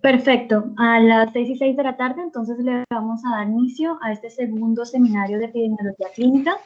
Perfecto. A las 6:06 de la tarde, entonces le vamos a dar inicio a este segundo seminario de epidemiología clínica.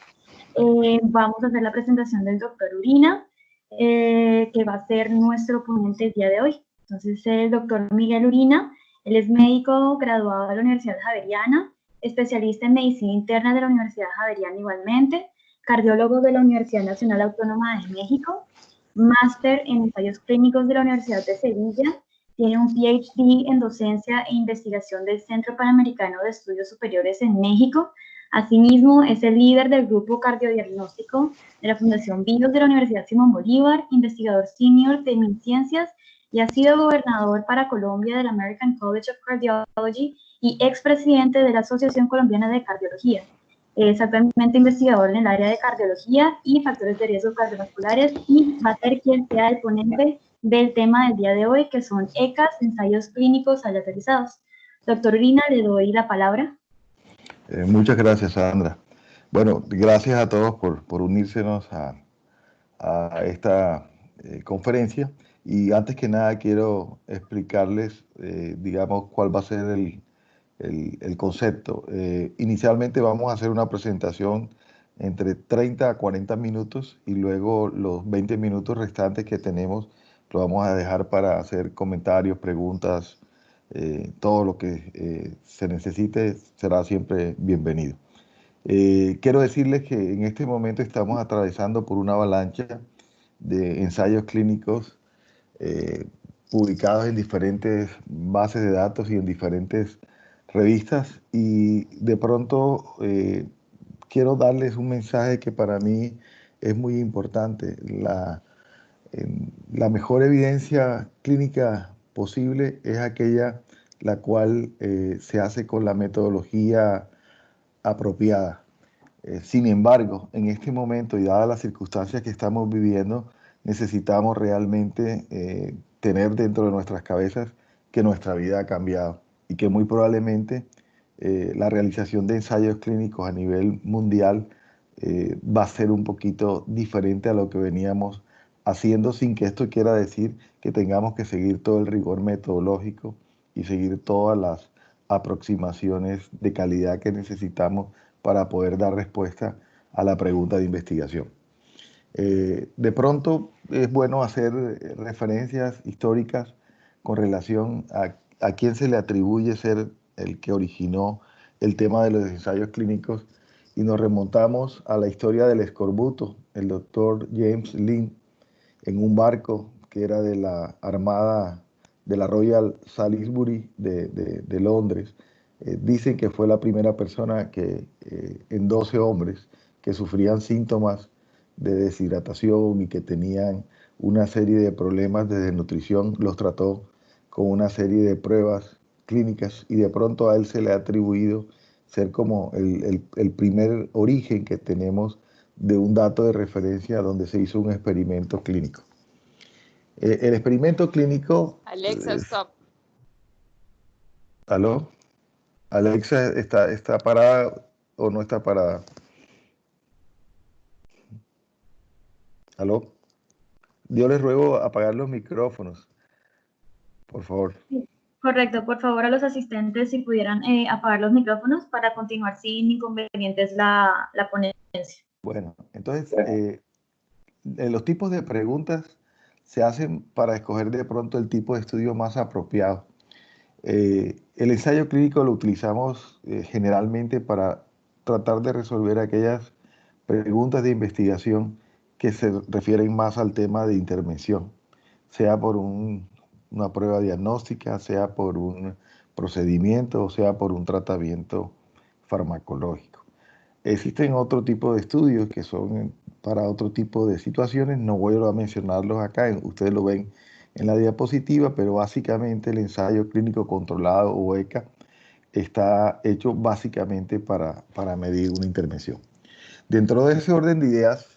Vamos a hacer la presentación del doctor Urina, que va a ser nuestro ponente el día de hoy. Entonces, el doctor Miguel Urina, él es médico graduado de la Universidad Javeriana, especialista en medicina interna de la Universidad Javeriana igualmente, cardiólogo de la Universidad Nacional Autónoma de México, máster en ensayos clínicos de la Universidad de Sevilla, tiene un PhD en docencia e investigación del Centro Panamericano de Estudios Superiores en México. Asimismo, es el líder del grupo cardiodiagnóstico de la Fundación BIOS de la Universidad Simón Bolívar, investigador senior de MinCiencias y ha sido gobernador para Colombia del American College of Cardiology y expresidente de la Asociación Colombiana de Cardiología. Es actualmente investigador en el área de cardiología y factores de riesgo cardiovasculares y va a ser quien sea el ponente del tema del día de hoy, que son ECAS, ensayos clínicos aleatorizados. Doctor Urina, le doy la palabra. Muchas gracias, Sandra. Bueno, gracias a todos por unírsenos a esta conferencia. Y antes que nada quiero explicarles, digamos, cuál va a ser el concepto. Inicialmente vamos a hacer una presentación entre 30 a 40 minutos y luego los 20 minutos restantes que tenemos lo vamos a dejar para hacer comentarios, preguntas, todo lo que se necesite será siempre bienvenido. Quiero decirles que en este momento estamos atravesando por una avalancha de ensayos clínicos publicados en diferentes bases de datos y en diferentes revistas, y de pronto quiero darles un mensaje que para mí es muy importante. La mejor evidencia clínica posible es aquella la cual se hace con la metodología apropiada. Sin embargo, en este momento y dadas las circunstancias que estamos viviendo, necesitamos realmente tener dentro de nuestras cabezas que nuestra vida ha cambiado y que muy probablemente la realización de ensayos clínicos a nivel mundial va a ser un poquito diferente a lo que veníamos haciendo, sin que esto quiera decir que tengamos que seguir todo el rigor metodológico y seguir todas las aproximaciones de calidad que necesitamos para poder dar respuesta a la pregunta de investigación. De pronto es bueno hacer referencias históricas con relación a quién se le atribuye ser el que originó el tema de los ensayos clínicos, y nos remontamos a la historia del escorbuto. El doctor James Lind, en un barco que era de la Armada de la Royal Salisbury de Londres, dicen que fue la primera persona que en 12 hombres que sufrían síntomas de deshidratación y que tenían una serie de problemas de desnutrición, los trató con una serie de pruebas clínicas, y de pronto a él se le ha atribuido ser como el primer origen que tenemos de un dato de referencia donde se hizo un experimento clínico. El experimento clínico... Alexa, stop. ¿Aló? Alexa, ¿está parada o no está parada? ¿Aló? Yo les ruego apagar los micrófonos, por favor. Correcto, por favor a los asistentes si pudieran apagar los micrófonos para continuar sin inconvenientes la ponencia. Bueno, entonces los tipos de preguntas se hacen para escoger de pronto el tipo de estudio más apropiado. El ensayo clínico lo utilizamos generalmente para tratar de resolver aquellas preguntas de investigación que se refieren más al tema de intervención, sea por una prueba diagnóstica, sea por un procedimiento o sea por un tratamiento farmacológico. Existen otro tipo de estudios que son para otro tipo de situaciones, no voy a mencionarlos acá, ustedes lo ven en la diapositiva, pero básicamente el ensayo clínico controlado o ECA está hecho básicamente para medir una intervención. Dentro de ese orden de ideas,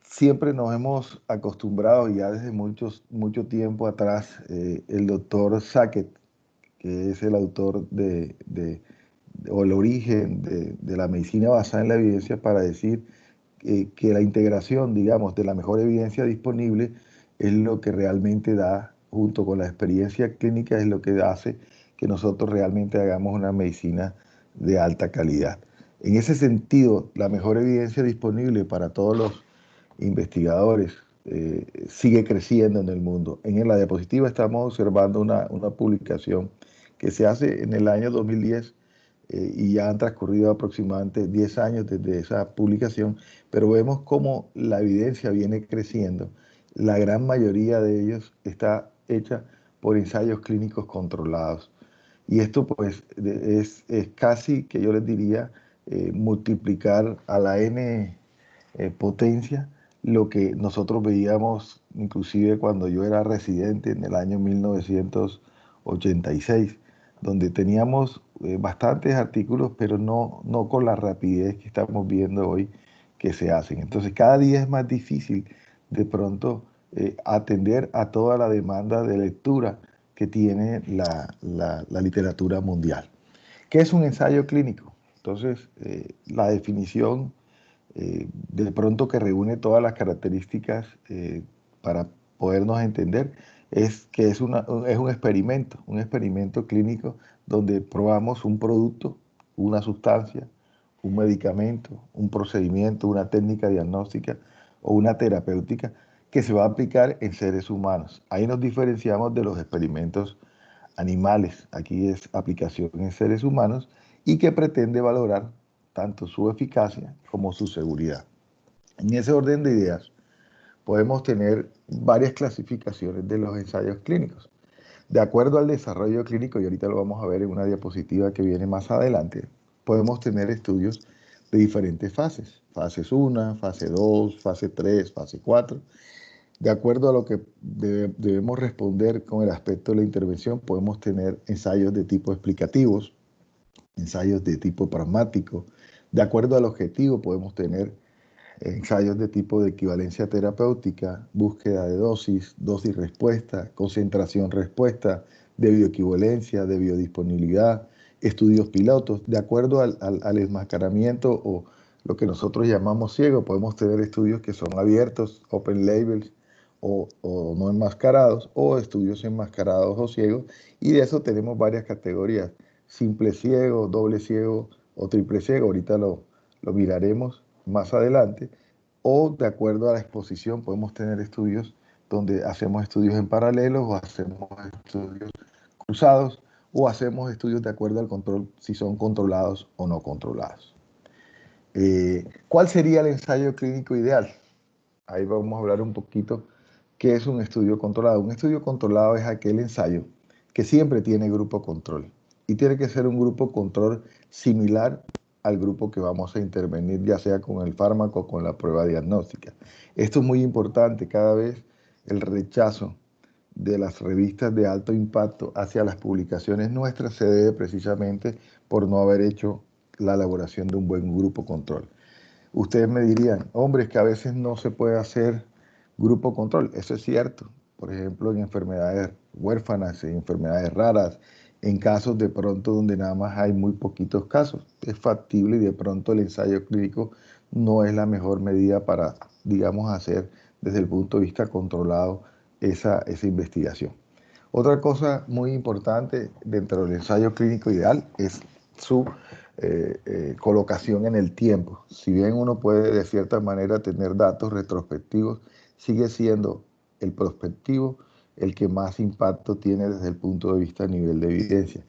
siempre nos hemos acostumbrado, ya desde mucho tiempo atrás, el doctor Sackett, que es el autor o el origen de la medicina basada en la evidencia, para decir que la integración, digamos, de la mejor evidencia disponible es lo que realmente da junto con la experiencia clínica es lo que hace que nosotros realmente hagamos una medicina de alta calidad. En ese sentido, la mejor evidencia disponible para todos los investigadores sigue creciendo en el mundo. En la diapositiva estamos observando una publicación que se hace en el año 2010 y ya han transcurrido aproximadamente 10 años desde esa publicación, pero vemos cómo la evidencia viene creciendo. La gran mayoría de ellos está hecha por ensayos clínicos controlados. Y esto pues es casi que yo les diría multiplicar a la n potencia lo que nosotros veíamos inclusive cuando yo era residente en el año 1986, donde teníamos bastantes artículos, pero no con la rapidez que estamos viendo hoy que se hacen. Entonces cada día es más difícil de pronto atender a toda la demanda de lectura que tiene la literatura mundial. ¿Qué es un ensayo clínico? Entonces, la definición de pronto que reúne todas las características para podernos entender, es que es un experimento clínico donde probamos un producto, una sustancia, un medicamento, un procedimiento, una técnica diagnóstica o una terapéutica que se va a aplicar en seres humanos. Ahí nos diferenciamos de los experimentos animales. Aquí es aplicación en seres humanos y que pretende valorar tanto su eficacia como su seguridad. En ese orden de ideas, podemos tener varias clasificaciones de los ensayos clínicos. De acuerdo al desarrollo clínico, y ahorita lo vamos a ver en una diapositiva que viene más adelante, podemos tener estudios de diferentes fases. Fases 1, fase 2, fase 3, fase 4. De acuerdo a lo que debemos responder con el aspecto de la intervención, podemos tener ensayos de tipo explicativos, ensayos de tipo pragmático. De acuerdo al objetivo, podemos tener ensayos de tipo de equivalencia terapéutica, búsqueda de dosis, dosis-respuesta, concentración-respuesta, de bioequivalencia, de biodisponibilidad, estudios pilotos. De acuerdo al enmascaramiento o lo que nosotros llamamos ciego, podemos tener estudios que son abiertos, open labels, o no enmascarados, o estudios enmascarados o ciegos, y de eso tenemos varias categorías: simple ciego, doble ciego o triple ciego. Ahorita lo miraremos más adelante. O de acuerdo a la exposición podemos tener estudios donde hacemos estudios en paralelo o hacemos estudios cruzados o hacemos estudios de acuerdo al control, si son controlados o no controlados. ¿Cuál sería el ensayo clínico ideal? Ahí vamos a hablar un poquito qué es un estudio controlado. Un estudio controlado es aquel ensayo que siempre tiene grupo control y tiene que ser un grupo control similar al grupo que vamos a intervenir, ya sea con el fármaco o con la prueba diagnóstica. Esto es muy importante. Cada vez el rechazo de las revistas de alto impacto hacia las publicaciones nuestras se debe precisamente por no haber hecho la elaboración de un buen grupo control. Ustedes me dirían, hombre, es que a veces no se puede hacer grupo control. Eso es cierto. Por ejemplo, en enfermedades huérfanas, en enfermedades raras, en casos de pronto donde nada más hay muy poquitos casos. Es factible y de pronto el ensayo clínico no es la mejor medida para, digamos, hacer desde el punto de vista controlado esa investigación. Otra cosa muy importante dentro del ensayo clínico ideal es su colocación en el tiempo. Si bien uno puede de cierta manera tener datos retrospectivos, sigue siendo el prospectivo el que más impacto tiene desde el punto de vista a nivel de evidencia.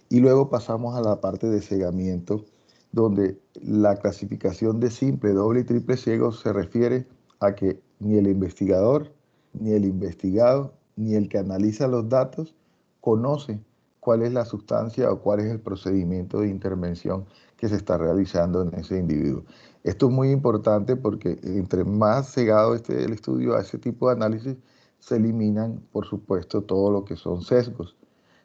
Y luego pasamos a la parte de cegamiento, donde la clasificación de simple, doble y triple ciego se refiere a que ni el investigador, ni el investigado, ni el que analiza los datos conoce cuál es la sustancia o cuál es el procedimiento de intervención que se está realizando en ese individuo. Esto es muy importante porque entre más cegado esté el estudio a ese tipo de análisis, se eliminan, por supuesto, todo lo que son sesgos.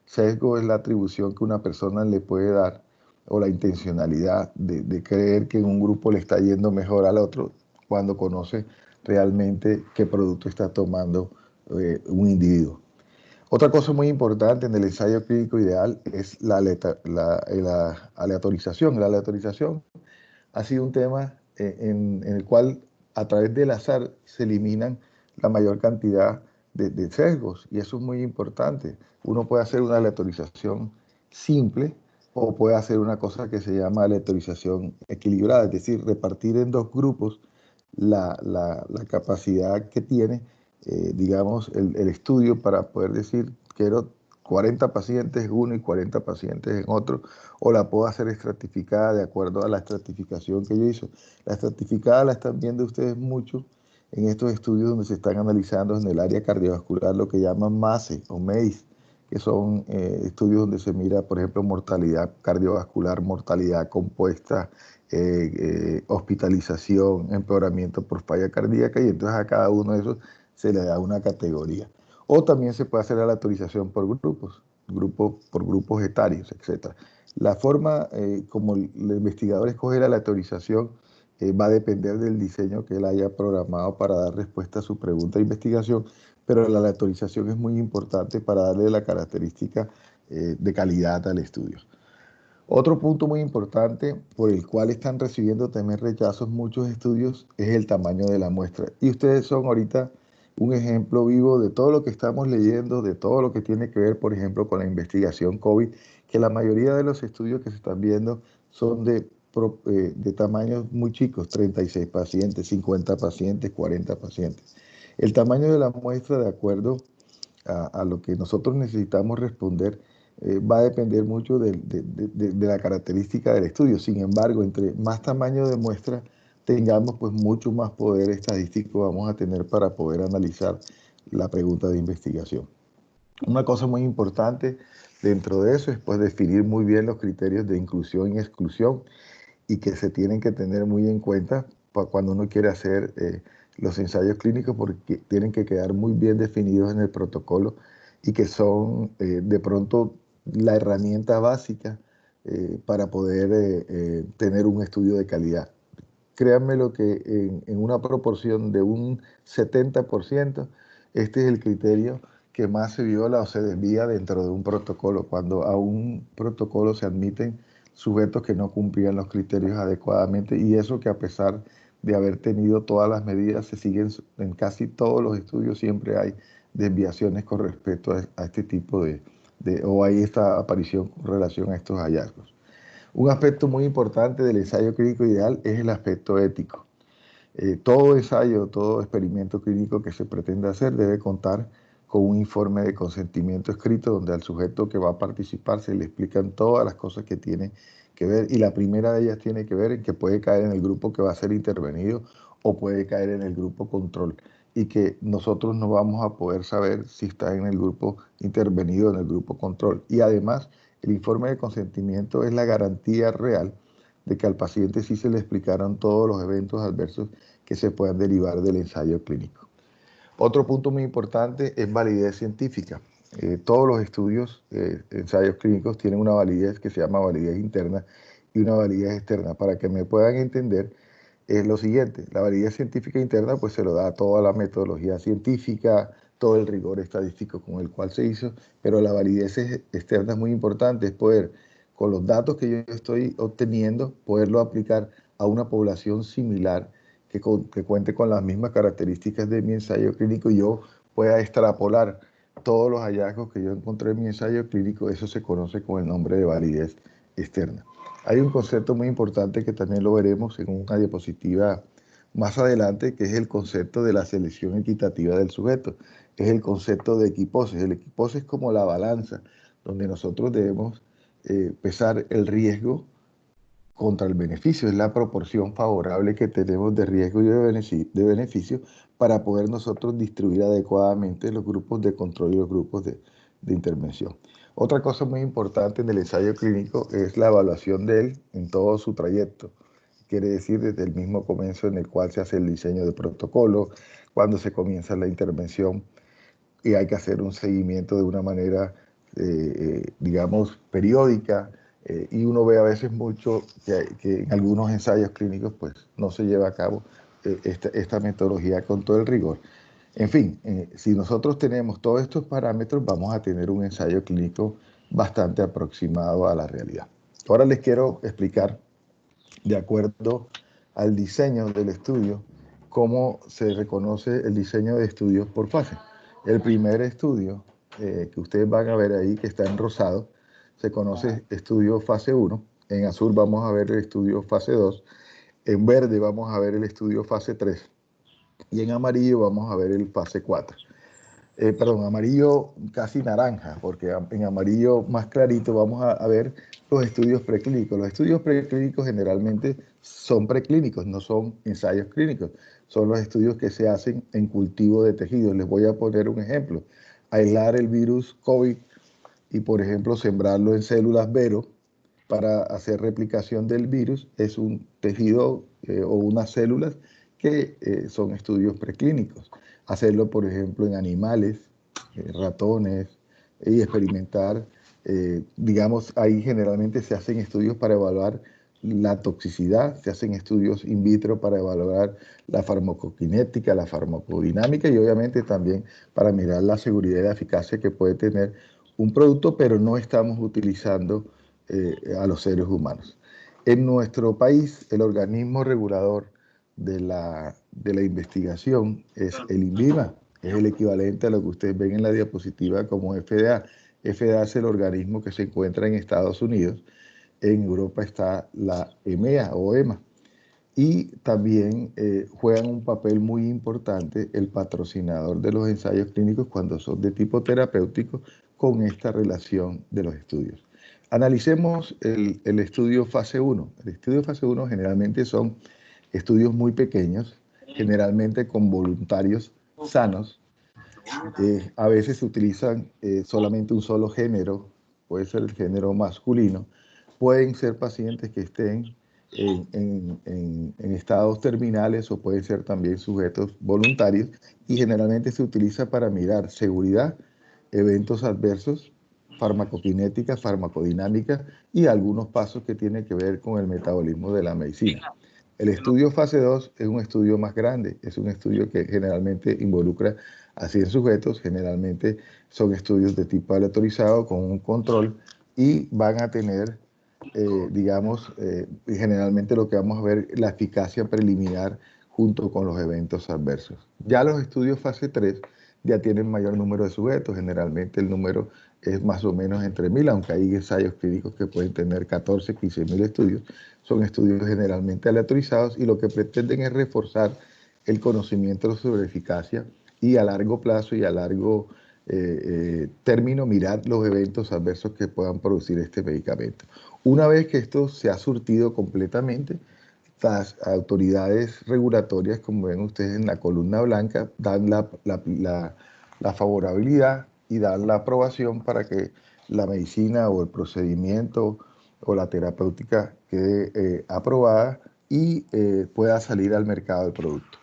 Sesgo es la atribución que una persona le puede dar o la intencionalidad de creer que en un grupo le está yendo mejor al otro cuando conoce realmente qué producto está tomando un individuo. Otra cosa muy importante en el ensayo clínico ideal es la aleatorización. La aleatorización ha sido un tema en el cual a través del azar se eliminan la mayor cantidad de sesgos, y eso es muy importante. Uno puede hacer una aleatorización simple o puede hacer una cosa que se llama aleatorización equilibrada, es decir, repartir en dos grupos la capacidad que tiene, digamos, el estudio para poder decir, quiero 40 pacientes en uno y 40 pacientes en otro, o la puedo hacer estratificada de acuerdo a la estratificación que yo hice. La estratificada la están viendo ustedes mucho en estos estudios donde se están analizando en el área cardiovascular lo que llaman MACE o MACE, que son estudios donde se mira, por ejemplo, mortalidad cardiovascular, mortalidad compuesta, hospitalización, empeoramiento por falla cardíaca, y entonces a cada uno de esos se le da una categoría. O también se puede hacer aleatorización por grupos, por grupos etarios, etc. La forma como el investigador escoge la aleatorización va a depender del diseño que él haya programado para dar respuesta a su pregunta de investigación, pero la aleatorización es muy importante para darle la característica de calidad al estudio. Otro punto muy importante por el cual están recibiendo también rechazos muchos estudios es el tamaño de la muestra. Y ustedes son ahorita un ejemplo vivo de todo lo que estamos leyendo, de todo lo que tiene que ver, por ejemplo, con la investigación COVID, que la mayoría de los estudios que se están viendo son de tamaños muy chicos, 36 pacientes, 50 pacientes, 40 pacientes. El tamaño de la muestra, de acuerdo a lo que nosotros necesitamos responder, va a depender mucho de la característica del estudio. Sin embargo, entre más tamaño de muestra tengamos, pues mucho más poder estadístico vamos a tener para poder analizar la pregunta de investigación. Una cosa muy importante dentro de eso es pues definir muy bien los criterios de inclusión y exclusión, y que se tienen que tener muy en cuenta cuando uno quiere hacer los ensayos clínicos, porque tienen que quedar muy bien definidos en el protocolo y que son de pronto la herramienta básica para poder tener un estudio de calidad. Créanme lo que en una proporción de un 70%, este es el criterio que más se viola o se desvía dentro de un protocolo, cuando a un protocolo se admiten sujetos que no cumplían los criterios adecuadamente, y eso que a pesar de haber tenido todas las medidas, se siguen en casi todos los estudios, siempre hay desviaciones con respecto a este tipo o hay esta aparición con relación a estos hallazgos. Un aspecto muy importante del ensayo clínico ideal es el aspecto ético. Todo ensayo, todo experimento clínico que se pretenda hacer debe contar con un informe de consentimiento escrito donde al sujeto que va a participar se le explican todas las cosas que tiene que ver, y la primera de ellas tiene que ver en que puede caer en el grupo que va a ser intervenido o puede caer en el grupo control, y que nosotros no vamos a poder saber si está en el grupo intervenido o en el grupo control. Y además, el informe de consentimiento es la garantía real de que al paciente sí se le explicaron todos los eventos adversos que se puedan derivar del ensayo clínico. Otro punto muy importante es validez científica. Todos los estudios, ensayos clínicos, tienen una validez que se llama validez interna y una validez externa. Para que me puedan entender, es lo siguiente: la validez científica interna pues se lo da toda la metodología científica, todo el rigor estadístico con el cual se hizo, pero la validez externa es muy importante, es poder, con los datos que yo estoy obteniendo, poderlo aplicar a una población similar que cuente con las mismas características de mi ensayo clínico, y yo pueda extrapolar todos los hallazgos que yo encontré en mi ensayo clínico. Eso se conoce con el nombre de validez externa. Hay un concepto muy importante que también lo veremos en una diapositiva más adelante, que es el concepto de la selección equitativa del sujeto. Es el concepto de equiposis. El equiposis es como la balanza, donde nosotros debemos pesar el riesgo contra el beneficio. Es la proporción favorable que tenemos de riesgo y de beneficio para poder nosotros distribuir adecuadamente los grupos de control y los grupos de intervención. Otra cosa muy importante en el ensayo clínico es la evaluación de él en todo su trayecto. Quiere decir, desde el mismo comienzo en el cual se hace el diseño de protocolo, cuando se comienza la intervención, y hay que hacer un seguimiento de una manera, digamos, periódica, y uno ve a veces mucho que en algunos ensayos clínicos pues no se lleva a cabo esta metodología con todo el rigor. En fin, si nosotros tenemos todos estos parámetros, vamos a tener un ensayo clínico bastante aproximado a la realidad. Ahora les quiero explicar, de acuerdo al diseño del estudio, cómo se reconoce el diseño de estudios por fase. El primer estudio que ustedes van a ver ahí, que está en rosado, se conoce estudio fase 1. En azul vamos a ver el estudio fase 2. En verde vamos a ver el estudio fase 3. Y en amarillo vamos a ver el fase 4. Perdón, amarillo casi naranja, porque en amarillo más clarito vamos a ver los estudios preclínicos. Los estudios preclínicos generalmente son preclínicos, no son ensayos clínicos. Son los estudios que se hacen en cultivo de tejidos. Les voy a poner un ejemplo. Aislar el virus COVID y, por ejemplo, sembrarlo en células Vero para hacer replicación del virus es un tejido o unas células que son estudios preclínicos. Hacerlo, por ejemplo, en animales, ratones, y experimentar, digamos, ahí generalmente se hacen estudios para evaluar la toxicidad, se hacen estudios in vitro para evaluar la farmacokinética, la farmacodinámica y obviamente también para mirar la seguridad y la eficacia que puede tener un producto, pero no estamos utilizando a los seres humanos. En nuestro país, el organismo regulador de la investigación es el INVIMA, es el equivalente a lo que ustedes ven en la diapositiva como FDA. FDA es el organismo que se encuentra en Estados Unidos. En Europa está la EMEA o EMA. Y también juegan un papel muy importante el patrocinador de los ensayos clínicos cuando son de tipo terapéutico con esta relación de los estudios. Analicemos el estudio fase 1. El estudio fase 1 generalmente son estudios muy pequeños, generalmente con voluntarios sanos. A veces se utilizan solamente un solo género, puede ser el género masculino. Pueden ser pacientes que estén en estados terminales o pueden ser también sujetos voluntarios y generalmente se utiliza para mirar seguridad, eventos adversos, farmacokinética, farmacodinámica y algunos pasos que tienen que ver con el metabolismo de la medicina. El estudio fase 2 es un estudio más grande, es un estudio que generalmente involucra a 100 sujetos, generalmente son estudios de tipo aleatorizado con un control y van a tener digamos, generalmente lo que vamos a ver, la eficacia preliminar junto con los eventos adversos. Ya los estudios fase 3 ya tienen mayor número de sujetos, generalmente el número es más o menos entre 1000, aunque hay ensayos clínicos que pueden tener 14, 15.000 estudios. Son estudios generalmente aleatorizados y lo que pretenden es reforzar el conocimiento sobre eficacia y a largo plazo y a largo término mirar los eventos adversos que puedan producir este medicamento. Una vez que esto se ha surtido completamente, las autoridades regulatorias, como ven ustedes en la columna blanca, dan la favorabilidad y dan la aprobación para que la medicina o el procedimiento o la terapéutica quede aprobada y pueda salir al mercado el producto.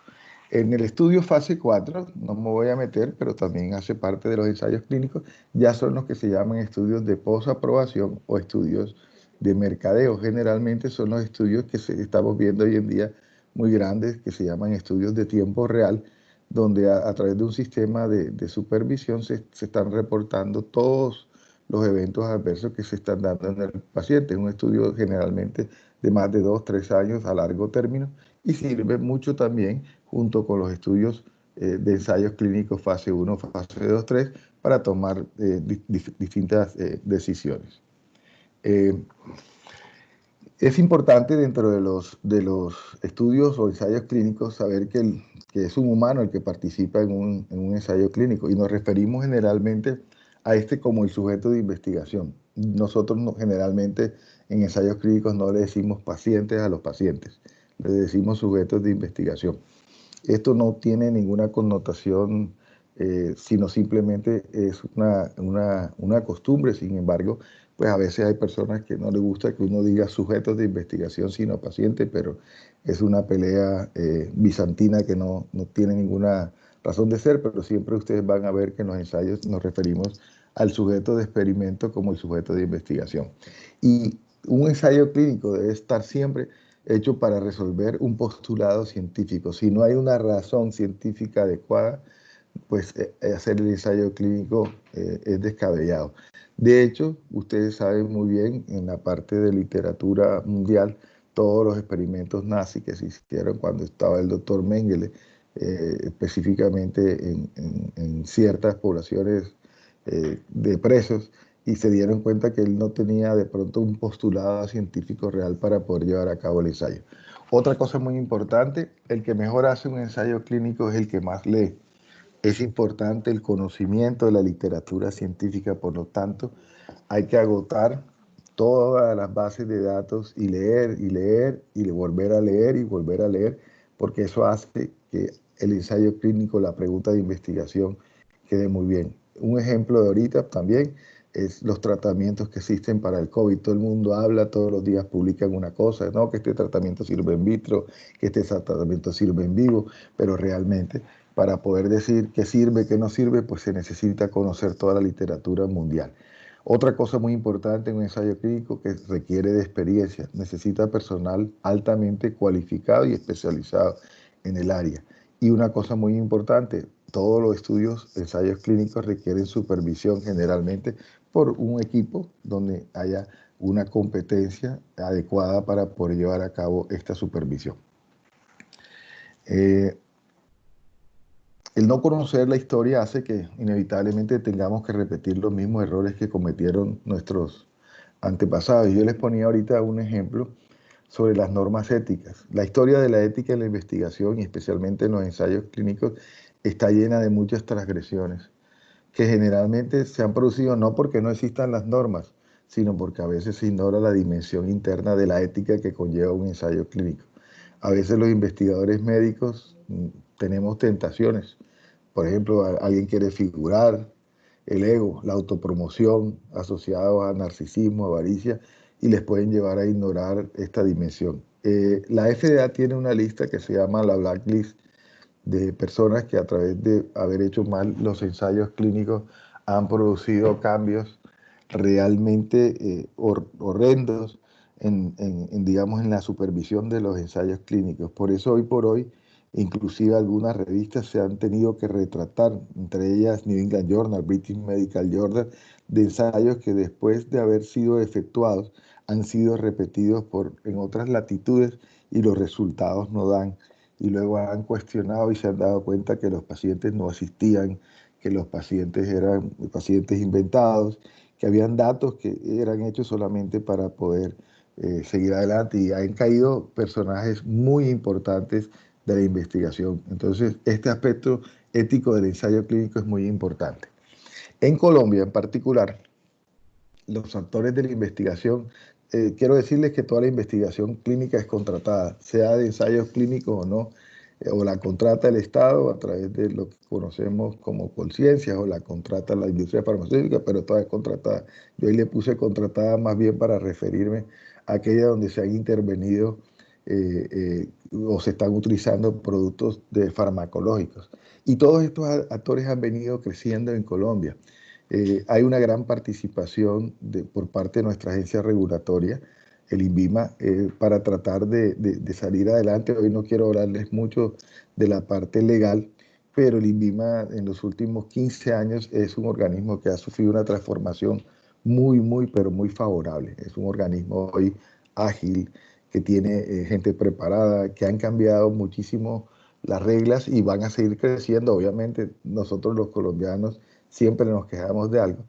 En el estudio fase 4, no me voy a meter, pero también hace parte de los ensayos clínicos, ya son los que se llaman estudios de posaprobación o estudios de mercadeo. Generalmente son los estudios que estamos viendo hoy en día muy grandes, que se llaman estudios de tiempo real, donde a través de un sistema de supervisión se están reportando todos los eventos adversos que se están dando en el paciente. Es un estudio generalmente de más de 2, 3 años a largo término y sirve mucho también junto con los estudios de ensayos clínicos fase 1, fase 2, 3 para tomar distintas decisiones. Es importante dentro de los estudios o ensayos clínicos saber que es un humano el que participa en un ensayo clínico y nos referimos generalmente a este como el sujeto de investigación. Nosotros generalmente en ensayos clínicos no le decimos pacientes a los pacientes, le decimos sujetos de investigación. Esto no tiene ninguna connotación, sino simplemente es una costumbre. Sin embargo, pues a veces hay personas que no les gusta que uno diga sujetos de investigación, sino pacientes, pero es una pelea bizantina que no tiene ninguna razón de ser, pero siempre ustedes van a ver que en los ensayos nos referimos al sujeto de experimento como el sujeto de investigación. Y un ensayo clínico debe estar siempre hecho para resolver un postulado científico. Si no hay una razón científica adecuada, pues hacer el ensayo clínico es descabellado. De hecho, ustedes saben muy bien, en la parte de literatura mundial, todos los experimentos nazis que se hicieron cuando estaba el doctor Mengele específicamente en ciertas poblaciones de presos, y se dieron cuenta que él no tenía de pronto un postulado científico real para poder llevar a cabo el ensayo. Otra cosa muy importante, el que mejor hace un ensayo clínico es el que más lee. Es importante el conocimiento de la literatura científica, por lo tanto, hay que agotar todas las bases de datos y leer y leer y volver a leer y volver a leer, porque eso hace que el ensayo clínico, la pregunta de investigación, quede muy bien. Un ejemplo de ahorita también es los tratamientos que existen para el COVID. Todo el mundo habla, todos los días publican una cosa, ¿no? Que este tratamiento sirve in vitro, que este tratamiento sirve en vivo, pero realmente para poder decir qué sirve, qué no sirve, pues se necesita conocer toda la literatura mundial. Otra cosa muy importante en un ensayo clínico que requiere de experiencia, necesita personal altamente cualificado y especializado en el área. Y una cosa muy importante, todos los estudios, ensayos clínicos requieren supervisión generalmente por un equipo donde haya una competencia adecuada para poder llevar a cabo esta supervisión. El no conocer la historia hace que inevitablemente tengamos que repetir los mismos errores que cometieron nuestros antepasados. Yo les ponía ahorita un ejemplo sobre las normas éticas. La historia de la ética en la investigación y especialmente en los ensayos clínicos está llena de muchas transgresiones que generalmente se han producido no porque no existan las normas, sino porque a veces se ignora la dimensión interna de la ética que conlleva un ensayo clínico. A veces los investigadores médicos tenemos tentaciones. Por ejemplo, alguien quiere figurar, el ego, la autopromoción asociados a narcisismo, avaricia, y les pueden llevar a ignorar esta dimensión. La FDA tiene una lista que se llama la Blacklist de personas que a través de haber hecho mal los ensayos clínicos han producido cambios realmente horrendos digamos, en la supervisión de los ensayos clínicos. Por eso hoy por hoy, inclusive algunas revistas se han tenido que retratar, entre ellas New England Journal, British Medical Journal, de ensayos que después de haber sido efectuados han sido repetidos en otras latitudes y los resultados no dan. Y luego han cuestionado y se han dado cuenta que los pacientes no asistían, que los pacientes eran pacientes inventados, que habían datos que eran hechos solamente para poder seguir adelante, y han caído personajes muy importantes de la investigación. Entonces, este aspecto ético del ensayo clínico es muy importante. En Colombia, en particular, los actores de la investigación, quiero decirles que toda la investigación clínica es contratada, sea de ensayos clínicos o no, o la contrata el Estado a través de lo que conocemos como Colciencias, o la contrata la industria farmacéutica, pero toda es contratada. Yo ahí le puse contratada más bien para referirme a aquella donde se han intervenido o se están utilizando productos farmacológicos. Y todos estos actores han venido creciendo en Colombia. Hay una gran participación por parte de nuestra agencia regulatoria, el INVIMA, para tratar de salir adelante. Hoy no quiero hablarles mucho de la parte legal, pero el INVIMA en los últimos 15 años es un organismo que ha sufrido una transformación pero muy favorable. Es un organismo hoy ágil, que tiene gente preparada, que han cambiado muchísimo las reglas y van a seguir creciendo. Obviamente nosotros los colombianos siempre nos quejamos de algo,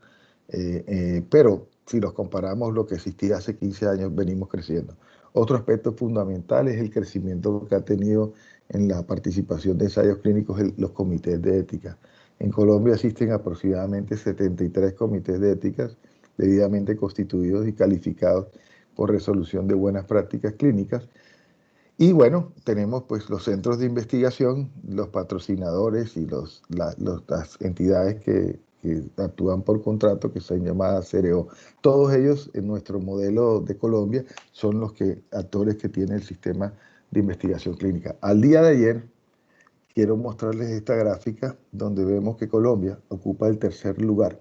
pero si los comparamos lo que existía hace 15 años, venimos creciendo. Otro aspecto fundamental es el crecimiento que ha tenido en la participación de ensayos clínicos los comités de ética. En Colombia existen aproximadamente 73 comités de ética debidamente constituidos y calificados por resolución de buenas prácticas clínicas. Y bueno, tenemos pues los centros de investigación, los patrocinadores y las entidades que actúan por contrato, que son llamadas CRO. Todos ellos en nuestro modelo de Colombia son los actores que tiene el sistema de investigación clínica. Al día de ayer quiero mostrarles esta gráfica donde vemos que Colombia ocupa el tercer lugar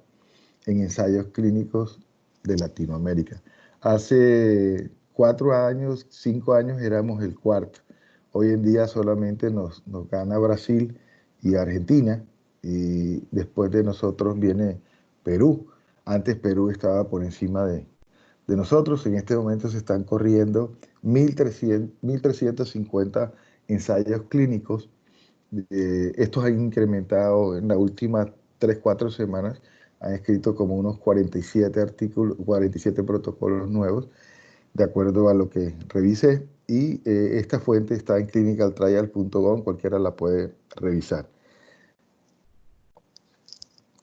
en ensayos clínicos de Latinoamérica. Hace 4 años, 5 años éramos el cuarto. Hoy en día solamente nos gana Brasil y Argentina, y después de nosotros viene Perú. Antes Perú estaba por encima de nosotros. En este momento se están corriendo 1.350 ensayos clínicos Estos han incrementado en las últimas 3, 4 semanas, han escrito como unos 47 artículos, 47 protocolos nuevos, de acuerdo a lo que revisé. Y esta fuente está en clinicaltrial.gov, cualquiera la puede revisar.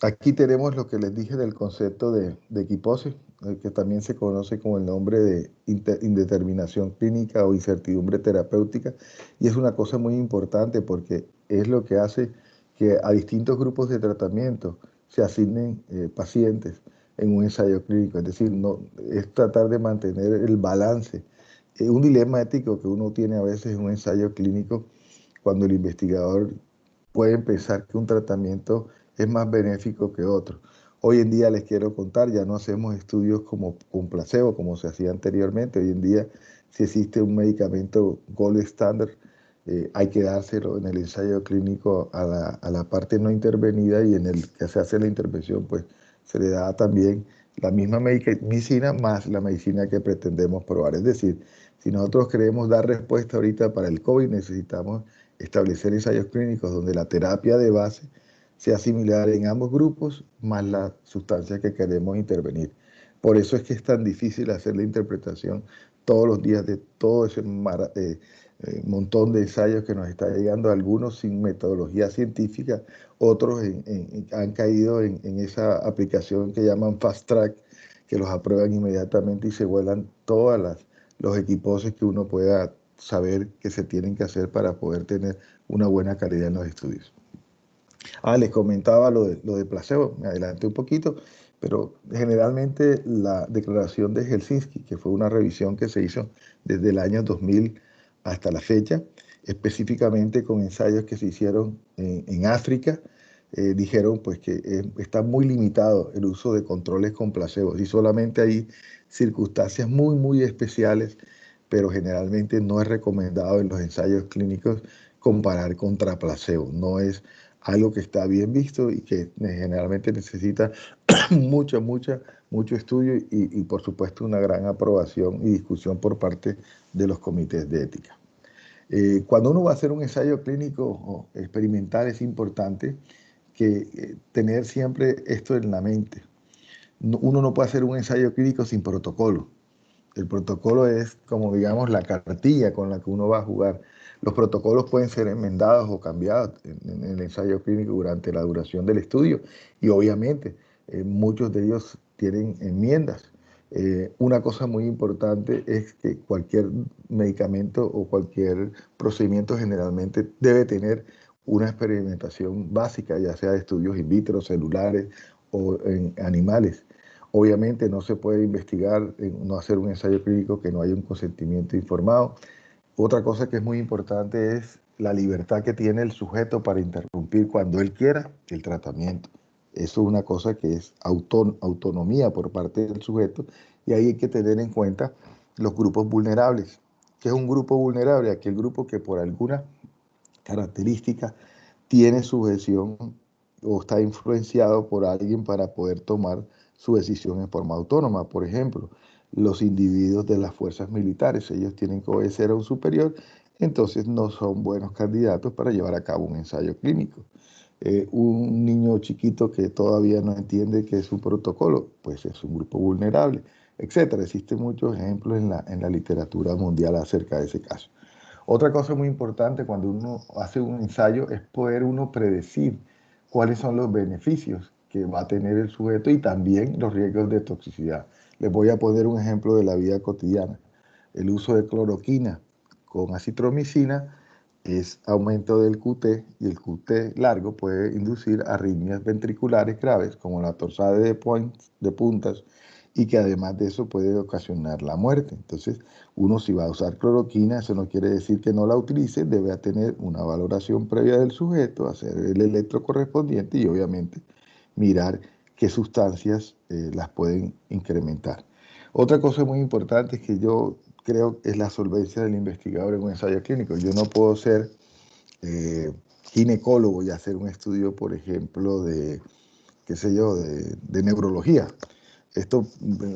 Aquí tenemos lo que les dije del concepto de equiposis, que también se conoce como el nombre de indeterminación clínica o incertidumbre terapéutica, y es una cosa muy importante porque es lo que hace que a distintos grupos de tratamiento se asignen pacientes en un ensayo clínico, es decir, no, es tratar de mantener el balance. Un dilema ético que uno tiene a veces en un ensayo clínico cuando el investigador puede pensar que un tratamiento es más benéfico que otro. Hoy en día les quiero contar, ya no hacemos estudios como con placebo, como se hacía anteriormente. Hoy en día, si existe un medicamento gold standard, hay que dárselo en el ensayo clínico a la parte no intervenida, y en el que se hace la intervención, pues se le da también la misma medicina más la medicina que pretendemos probar. Es decir, si nosotros queremos dar respuesta ahorita para el COVID, necesitamos establecer ensayos clínicos donde la terapia de base sea similar en ambos grupos, más la sustancia que queremos intervenir. Por eso es que es tan difícil hacer la interpretación todos los días de todo ese montón de ensayos que nos está llegando, algunos sin metodología científica, otros han caído en esa aplicación que llaman Fast Track, que los aprueban inmediatamente y se vuelan todas los equipos que uno pueda saber que se tienen que hacer para poder tener una buena calidad en los estudios. Les comentaba lo de placebo, me adelanté un poquito, pero generalmente la declaración de Helsinki, que fue una revisión que se hizo desde el año 2000 hasta la fecha, específicamente con ensayos que se hicieron en África, dijeron pues que está muy limitado el uso de controles con placebos y solamente hay circunstancias muy, muy especiales, pero generalmente no es recomendado en los ensayos clínicos comparar contra placebo. No es algo que está bien visto y que generalmente necesita mucho estudio y por supuesto una gran aprobación y discusión por parte de los comités de ética. Cuando uno va a hacer un ensayo clínico o experimental es importante que tener siempre esto en la mente. Uno no puede hacer un ensayo clínico sin protocolo. El protocolo es como, digamos, la cartilla con la que uno va a jugar. Los protocolos pueden ser enmendados o cambiados en el ensayo clínico durante la duración del estudio y obviamente muchos de ellos tienen enmiendas. Una cosa muy importante es que cualquier medicamento o cualquier procedimiento generalmente debe tener una experimentación básica, ya sea de estudios in vitro, celulares o en animales. Obviamente no se puede investigar, no hacer un ensayo clínico que no haya un consentimiento informado. Otra cosa que es muy importante es la libertad que tiene el sujeto para interrumpir cuando él quiera el tratamiento. Eso es una cosa que es autonomía por parte del sujeto y ahí hay que tener en cuenta los grupos vulnerables. ¿Qué es un grupo vulnerable? Aquel grupo que por alguna característica tiene sujeción o está influenciado por alguien para poder tomar su decisión en forma autónoma. Por ejemplo, los individuos de las fuerzas militares, ellos tienen que obedecer a un superior, entonces no son buenos candidatos para llevar a cabo un ensayo clínico. Un niño chiquito que todavía no entiende qué es un protocolo, pues es un grupo vulnerable, etcétera. Existen muchos ejemplos en la literatura mundial acerca de ese caso. Otra cosa muy importante cuando uno hace un ensayo es poder uno predecir cuáles son los beneficios que va a tener el sujeto y también los riesgos de toxicidad. Les voy a poner un ejemplo de la vida cotidiana. El uso de cloroquina con acitromicina es aumento del QT y el QT largo puede inducir arritmias ventriculares graves como la torsade de puntas y que además de eso puede ocasionar la muerte. Entonces, uno si va a usar cloroquina, eso no quiere decir que no la utilice, debe tener una valoración previa del sujeto, hacer el electro correspondiente y obviamente mirar qué sustancias las pueden incrementar. Otra cosa muy importante es que yo creo que es la solvencia del investigador en un ensayo clínico. Yo no puedo ser ginecólogo y hacer un estudio, por ejemplo, de, qué sé yo, de neurología. esto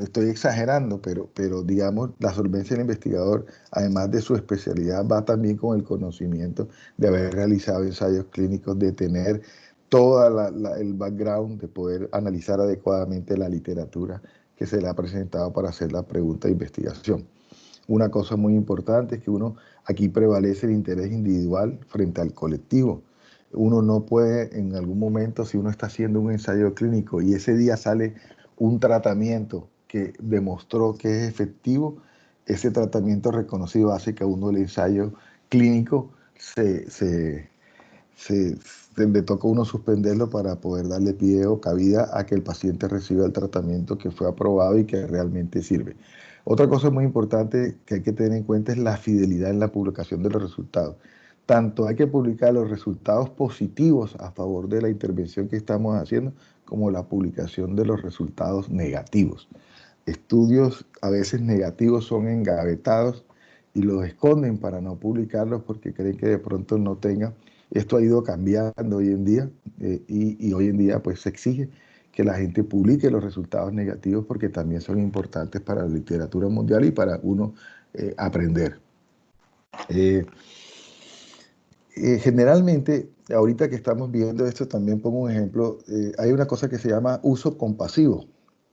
estoy exagerando, pero digamos, la solvencia del investigador, además de su especialidad, va también con el conocimiento de haber realizado ensayos clínicos, de tener todo el background, de poder analizar adecuadamente la literatura que se le ha presentado para hacer la pregunta de investigación. Una cosa muy importante es que aquí prevalece el interés individual frente al colectivo. Uno no puede en algún momento, si uno está haciendo un ensayo clínico y ese día sale un tratamiento que demostró que es efectivo, ese tratamiento reconocido hace que a uno el ensayo clínico se, le toca a uno suspenderlo para poder darle pie o cabida a que el paciente reciba el tratamiento que fue aprobado y que realmente sirve. Otra cosa muy importante que hay que tener en cuenta es la fidelidad en la publicación de los resultados. Tanto hay que publicar los resultados positivos a favor de la intervención que estamos haciendo, como la publicación de los resultados negativos. Estudios a veces negativos son engavetados y los esconden para no publicarlos porque creen que de pronto no tenga. Esto ha ido cambiando hoy en día y hoy en día pues se exige que la gente publique los resultados negativos porque también son importantes para la literatura mundial y para uno aprender. Generalmente, ahorita que estamos viendo esto, también pongo un ejemplo, hay una cosa que se llama uso compasivo.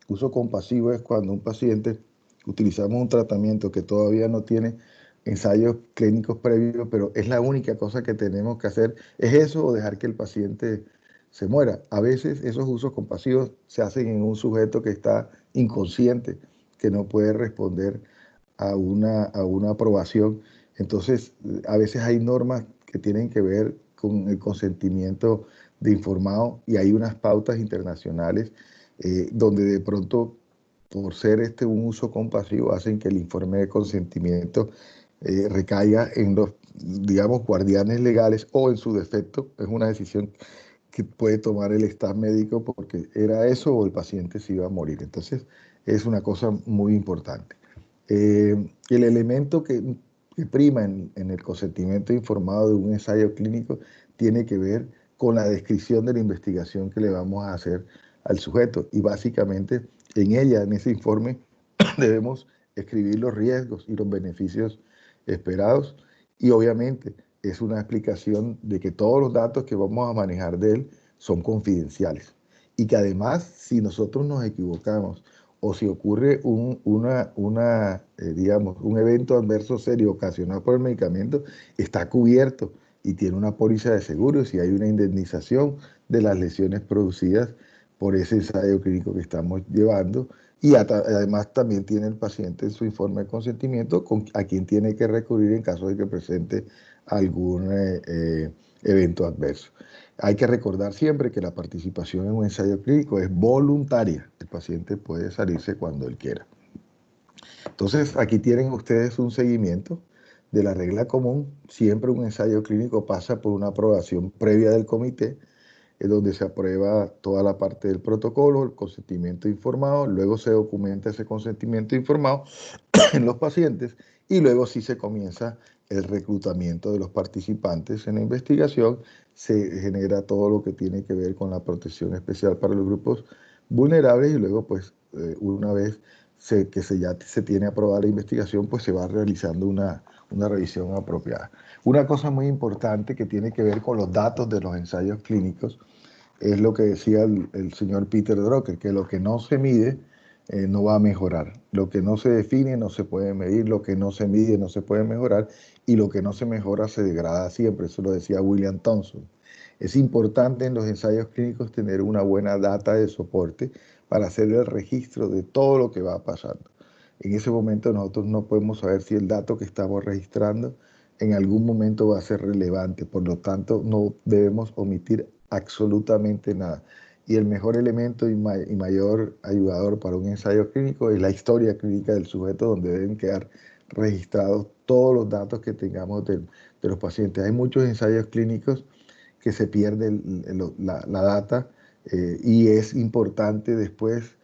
Uso compasivo es cuando un paciente, utilizamos un tratamiento que todavía no tiene ensayos clínicos previos, pero es la única cosa que tenemos que hacer, es eso o dejar que el paciente se muera. A veces esos usos compasivos se hacen en un sujeto que está inconsciente, que no puede responder a una aprobación. Entonces, a veces hay normas que tienen que ver con el consentimiento de informado y hay unas pautas internacionales donde de pronto, por ser un uso compasivo, hacen que el informe de consentimiento recaiga en los, digamos, guardianes legales o en su defecto. Es una decisión que puede tomar el staff médico porque era eso o el paciente se iba a morir. Entonces, es una cosa muy importante. El elemento que prima en el consentimiento informado de un ensayo clínico tiene que ver con la descripción de la investigación que le vamos a hacer al sujeto. Y básicamente en ella, en ese informe, debemos escribir los riesgos y los beneficios esperados. Y obviamente es una explicación de que todos los datos que vamos a manejar de él son confidenciales. Y que además, si nosotros nos equivocamos o si ocurre digamos, un evento adverso serio ocasionado por el medicamento, está cubierto y tiene una póliza de seguro si hay una indemnización de las lesiones producidas por ese ensayo clínico que estamos llevando. Y además también tiene el paciente en su informe de consentimiento a quien tiene que recurrir en caso de que presente algún evento adverso. Hay que recordar siempre que la participación en un ensayo clínico es voluntaria. El paciente puede salirse cuando él quiera. Entonces, aquí tienen ustedes un seguimiento de la regla común. Siempre un ensayo clínico pasa por una aprobación previa del comité, es donde se aprueba toda la parte del protocolo, el consentimiento informado, luego se documenta ese consentimiento informado en los pacientes y luego sí se comienza el reclutamiento de los participantes en la investigación, se genera todo lo que tiene que ver con la protección especial para los grupos vulnerables y luego pues una vez ya se tiene aprobada la investigación, pues se va realizando una revisión apropiada. Una cosa muy importante que tiene que ver con los datos de los ensayos clínicos es lo que decía el señor Peter Drucker, que lo que no se mide no va a mejorar. Lo que no se define no se puede medir, lo que no se mide no se puede mejorar y lo que no se mejora se degrada siempre. Eso lo decía William Thomson. Es importante en los ensayos clínicos tener una buena data de soporte para hacer el registro de todo lo que va pasando. En ese momento nosotros no podemos saber si el dato que estamos registrando en algún momento va a ser relevante, por lo tanto no debemos omitir absolutamente nada. Y el mejor elemento y mayor ayudador para un ensayo clínico es la historia clínica del sujeto, donde deben quedar registrados todos los datos que tengamos de los pacientes. Hay muchos ensayos clínicos que se pierde la data y es importante después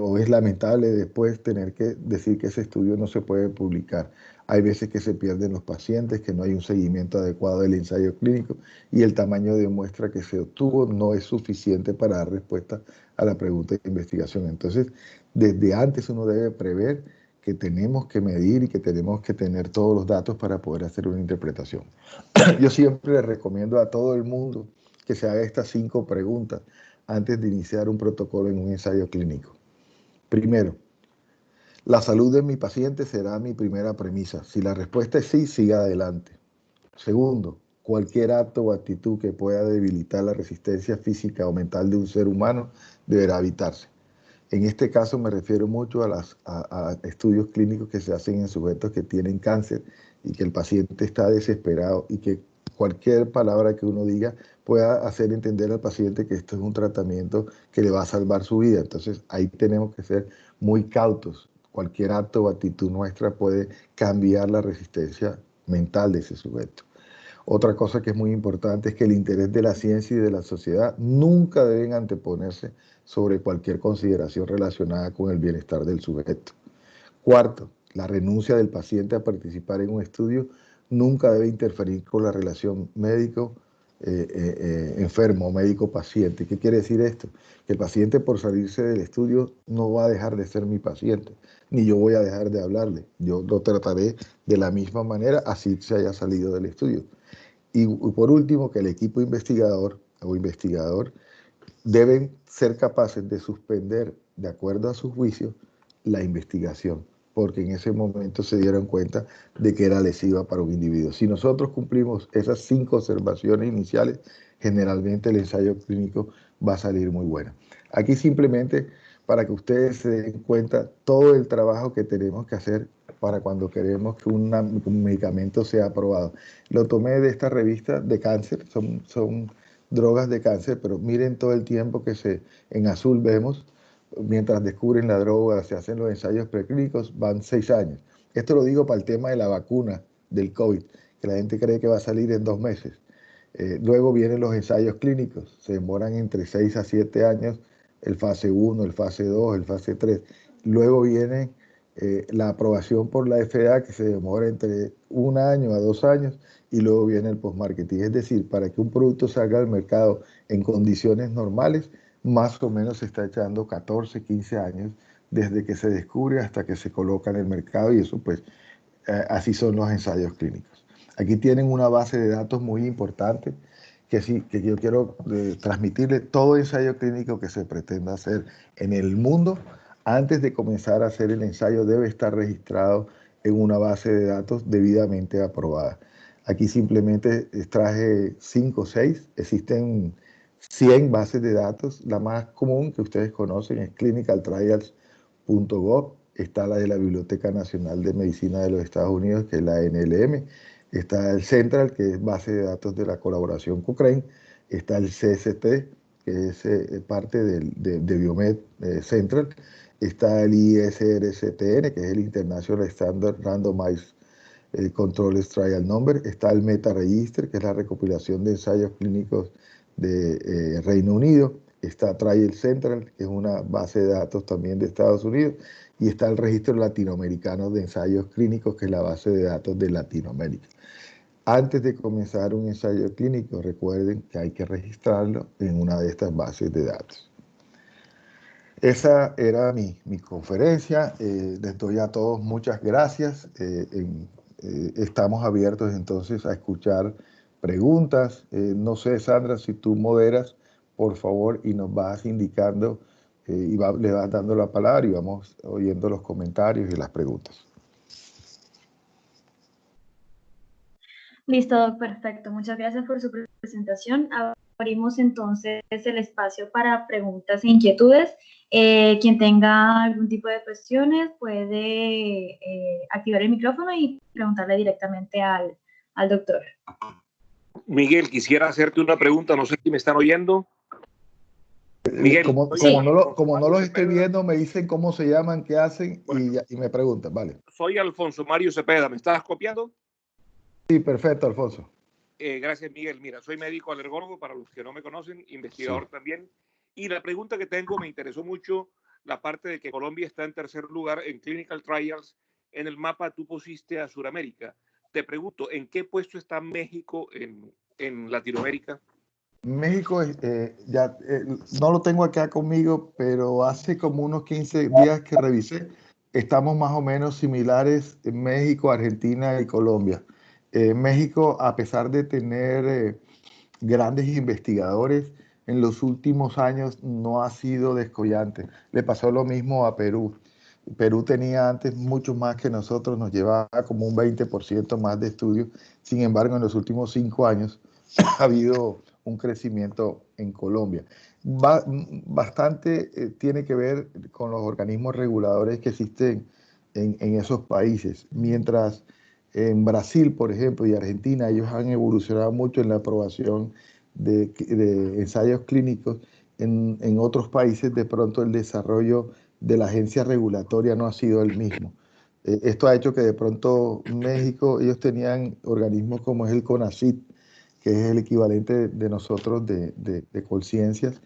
o es lamentable después tener que decir que ese estudio no se puede publicar. hay veces que se pierden los pacientes, que no hay un seguimiento adecuado del ensayo clínico y el tamaño de muestra que se obtuvo no es suficiente para dar respuesta a la pregunta de investigación. Entonces, desde antes uno debe prever que tenemos que medir y que tenemos que tener todos los datos para poder hacer una interpretación. Yo siempre le recomiendo a todo el mundo que se haga estas 5 preguntas antes de iniciar un protocolo en un ensayo clínico. Primero, la salud de mi paciente será mi primera premisa. Si la respuesta es sí, siga adelante. Segundo, cualquier acto o actitud que pueda debilitar la resistencia física o mental de un ser humano deberá evitarse. En este caso me refiero mucho a estudios clínicos que se hacen en sujetos que tienen cáncer y que el paciente está desesperado y que cualquier palabra que uno diga pueda hacer entender al paciente que esto es un tratamiento que le va a salvar su vida. Entonces ahí tenemos que ser muy cautos. Cualquier acto o actitud nuestra puede cambiar la resistencia mental de ese sujeto. Otra cosa que es muy importante es que el interés de la ciencia y de la sociedad nunca deben anteponerse sobre cualquier consideración relacionada con el bienestar del sujeto. Cuarto, la renuncia del paciente a participar en un estudio nunca debe interferir con la relación médico-enfermo, médico-paciente. ¿Qué quiere decir esto? Que el paciente por salirse del estudio no va a dejar de ser mi paciente, ni yo voy a dejar de hablarle. Yo lo trataré de la misma manera, así se haya salido del estudio. Y por último, que el equipo investigador o investigador deben ser capaces de suspender, de acuerdo a su juicio, la investigación, porque en ese momento se dieron cuenta de que era lesiva para un individuo. Si nosotros cumplimos esas 5 observaciones iniciales, generalmente el ensayo clínico va a salir muy bueno. Aquí simplemente para que ustedes se den cuenta todo el trabajo que tenemos que hacer para cuando queremos que un medicamento sea aprobado. Lo tomé de esta revista de cáncer, son drogas de cáncer, pero miren todo el tiempo que en azul vemos, mientras descubren la droga, se hacen los ensayos preclínicos, van 6 años. Esto lo digo para el tema de la vacuna del COVID, que la gente cree que va a salir en 2 meses. Luego vienen los ensayos clínicos, se demoran entre 6 a 7 años, el fase 1, el fase 2, el fase 3. Luego viene la aprobación por la FDA, que se demora entre 1 año a 2 años, y luego viene el post-marketing. Es decir, para que un producto salga al mercado en condiciones normales, más o menos se está echando 14, 15 años desde que se descubre hasta que se coloca en el mercado, y eso pues así son los ensayos clínicos. Aquí tienen una base de datos muy importante que, sí, que yo quiero transmitirle. Todo ensayo clínico que se pretenda hacer en el mundo, antes de comenzar a hacer el ensayo, debe estar registrado en una base de datos debidamente aprobada. Aquí simplemente traje 5 o 6, existen 100 bases de datos. La más común que ustedes conocen es clinicaltrials.gov. Está la de la Biblioteca Nacional de Medicina de los Estados Unidos, que es la NLM. Está el Central, que es base de datos de la colaboración Cochrane. Está el CST, que es parte de Biomed Central. Está el ISRCTN, que es el International Standard Randomized Control Trial Number. Está el Meta Register, que es la recopilación de ensayos clínicos de Reino Unido. Está Trial Central, que es una base de datos también de Estados Unidos. Y está el Registro Latinoamericano de Ensayos Clínicos, que es la base de datos de Latinoamérica. Antes de comenzar un ensayo clínico, recuerden que hay que registrarlo en una de estas bases de datos. Esa era mi conferencia. Les doy a todos muchas gracias. Estamos abiertos entonces a escuchar preguntas. No sé, Sandra, si tú moderas, por favor, y nos vas indicando le vas dando la palabra y vamos oyendo los comentarios y las preguntas. Listo, Doc, perfecto. Muchas gracias por su presentación. Abrimos entonces el espacio para preguntas e inquietudes. Quien tenga algún tipo de cuestiones puede activar el micrófono y preguntarle directamente al doctor. Miguel, quisiera hacerte una pregunta, no sé si me están oyendo. Miguel, como no los estoy viendo, me dicen cómo se llaman, qué hacen, bueno, y me preguntan, vale. Soy Alfonso Mario Cepeda, ¿me estás copiando? Sí, perfecto, Alfonso. Gracias, Miguel. Mira, soy médico alergólogo, para los que no me conocen, investigador también. Y la pregunta que tengo, me interesó mucho la parte de que Colombia está en tercer lugar en clinical trials en el mapa tú pusiste a Sudamérica. Te pregunto, ¿en qué puesto está México en Latinoamérica? México, no lo tengo acá conmigo, pero hace como unos 15 días que revisé, estamos más o menos similares en México, Argentina y Colombia. México, a pesar de tener grandes investigadores, en los últimos años no ha sido descollante. Le pasó lo mismo a Perú. Perú tenía antes mucho más que nosotros, nos llevaba como un 20% más de estudios. Sin embargo, en los últimos 5 años ha habido un crecimiento en Colombia. Bastante tiene que ver con los organismos reguladores que existen en esos países. Mientras en Brasil, por ejemplo, y Argentina, ellos han evolucionado mucho en la aprobación de ensayos clínicos. En otros países, de pronto, el desarrollo de la agencia regulatoria no ha sido el mismo. Esto ha hecho que de pronto México, ellos tenían organismos como es el CONACYT, que es el equivalente de nosotros de Colciencias.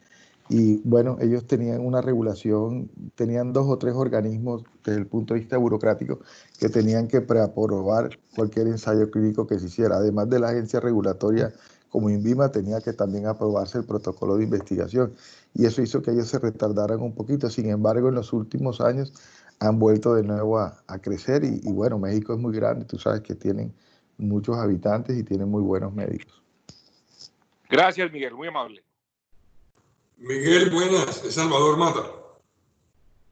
Y bueno, ellos tenían una regulación, tenían 2 o 3 organismos desde el punto de vista burocrático que tenían que preaprobar cualquier ensayo clínico que se hiciera. Además de la agencia regulatoria como INVIMA, tenía que también aprobarse el protocolo de investigación. Y eso hizo que ellos se retardaran un poquito. Sin embargo, en los últimos años han vuelto de nuevo a crecer. Y bueno, México es muy grande, tú sabes que tienen muchos habitantes y tienen muy buenos médicos. Gracias, Miguel, muy amable. Miguel, buenas, es Salvador Mata.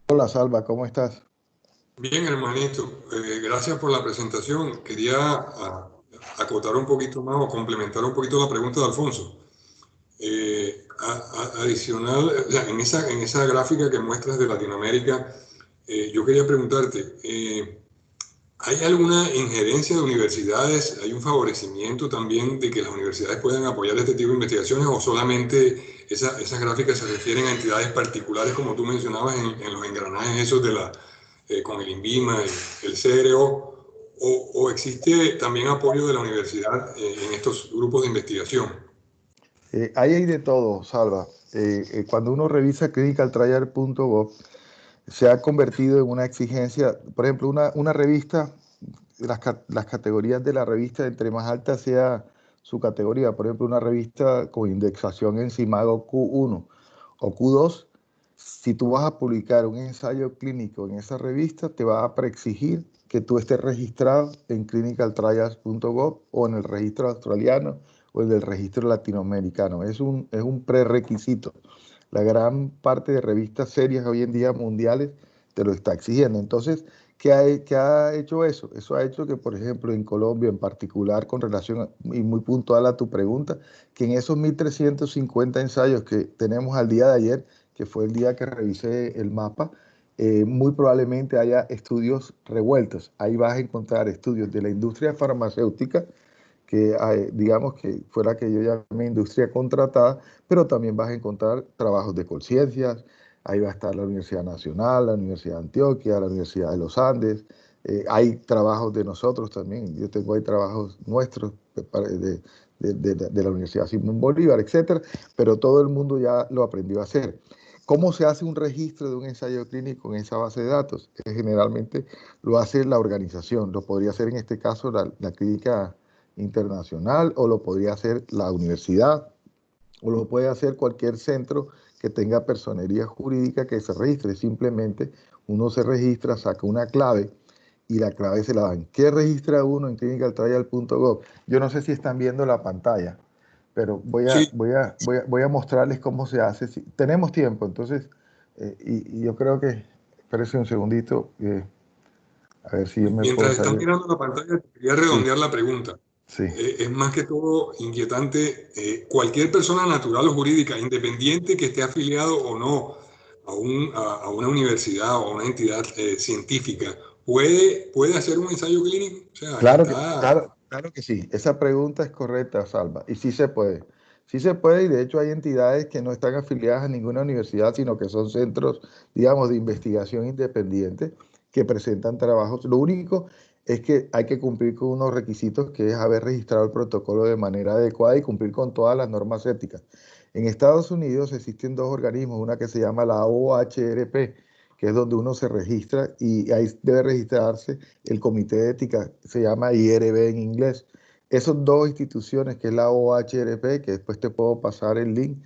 Hola, Salva, ¿cómo estás? Bien, hermanito, gracias por la presentación. Quería acotar un poquito más o complementar un poquito la pregunta de Alfonso. Adicional, o sea, en esa gráfica que muestras de Latinoamérica, yo quería preguntarte, ¿hay alguna injerencia de universidades? ¿Hay un favorecimiento también de que las universidades puedan apoyar este tipo de investigaciones o solamente esas gráficas se refieren a entidades particulares como tú mencionabas en los engranajes esos con el INVIMA, el CRO, o existe también apoyo de la universidad en estos grupos de investigación? Ahí hay de todo, Salva. Cuando uno revisa clinicaltrial.gov, se ha convertido en una exigencia, por ejemplo, una revista, las categorías de la revista, entre más alta sea su categoría, por ejemplo, una revista con indexación en CIMAGO Q1 o Q2, si tú vas a publicar un ensayo clínico en esa revista, te va a preexigir que tú estés registrado en clinicaltrials.gov o en el registro australiano o en el registro latinoamericano. Es un prerequisito. La gran parte de revistas serias hoy en día mundiales te lo está exigiendo. Entonces, ¿qué ha hecho eso? Eso ha hecho que, por ejemplo, en Colombia en particular, con relación y muy puntual a tu pregunta, que en esos 1.350 ensayos que tenemos al día de ayer, que fue el día que revisé el mapa, muy probablemente haya estudios revueltos. Ahí vas a encontrar estudios de la industria farmacéutica, que digamos que fuera que yo llamé industria contratada, pero también vas a encontrar trabajos de Colciencias, ahí va a estar la Universidad Nacional, la Universidad de Antioquia, la Universidad de los Andes, hay trabajos de nosotros también, yo tengo ahí trabajos nuestros de la Universidad Simón Bolívar, etcétera, pero todo el mundo ya lo aprendió a hacer. ¿Cómo se hace un registro de un ensayo clínico en esa base de datos? Generalmente lo hace la organización, lo podría hacer en este caso la clínica internacional, o lo podría hacer la universidad, o lo puede hacer cualquier centro que tenga personería jurídica que se registre. Simplemente uno se registra, saca una clave y la clave se la dan. ¿Qué registra uno en clinicaltrial.gov? Yo no sé si están viendo la pantalla, pero Sí. voy a mostrarles cómo se hace. Tenemos tiempo, entonces, y yo creo que, espérense un segundito, a ver si yo me puedo Mientras estás salir. mirando la pantalla, quería Sí, redondear la pregunta. sí. Es más que todo inquietante. Cualquier persona natural o jurídica, independiente que esté afiliado o no a una universidad o a una entidad científica, ¿puede hacer un ensayo clínico? O sea, Claro que sí. Esa pregunta es correcta, Salva. Y sí se puede. Sí se puede, y de hecho hay entidades que no están afiliadas a ninguna universidad, sino que son centros, digamos, de investigación independiente que presentan trabajos. Lo único es que hay que cumplir con unos requisitos, que es haber registrado el protocolo de manera adecuada y cumplir con todas las normas éticas. En Estados Unidos existen 2 organismos, una que se llama la OHRP, que es donde uno se registra, y ahí debe registrarse el Comité de Ética, se llama IRB en inglés. Esas dos instituciones, que es la OHRP, que después te puedo pasar el link,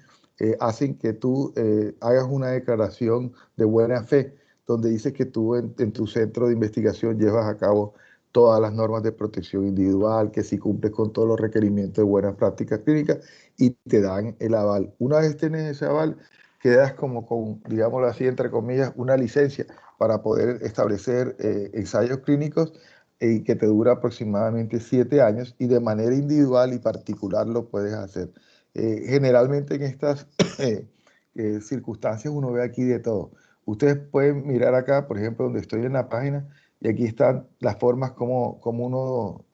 hacen que tú hagas una declaración de buena fe, donde dice que tú en tu centro de investigación llevas a cabo todas las normas de protección individual, que si cumples con todos los requerimientos de buenas prácticas clínicas, y te dan el aval. Una vez tienes ese aval, quedas como con, digámoslo así, entre comillas, una licencia para poder establecer ensayos clínicos que te dura aproximadamente 7 años, y de manera individual y particular lo puedes hacer. Generalmente en estas circunstancias uno ve aquí de todo. Ustedes pueden mirar acá, por ejemplo, donde estoy en la página, y aquí están las formas como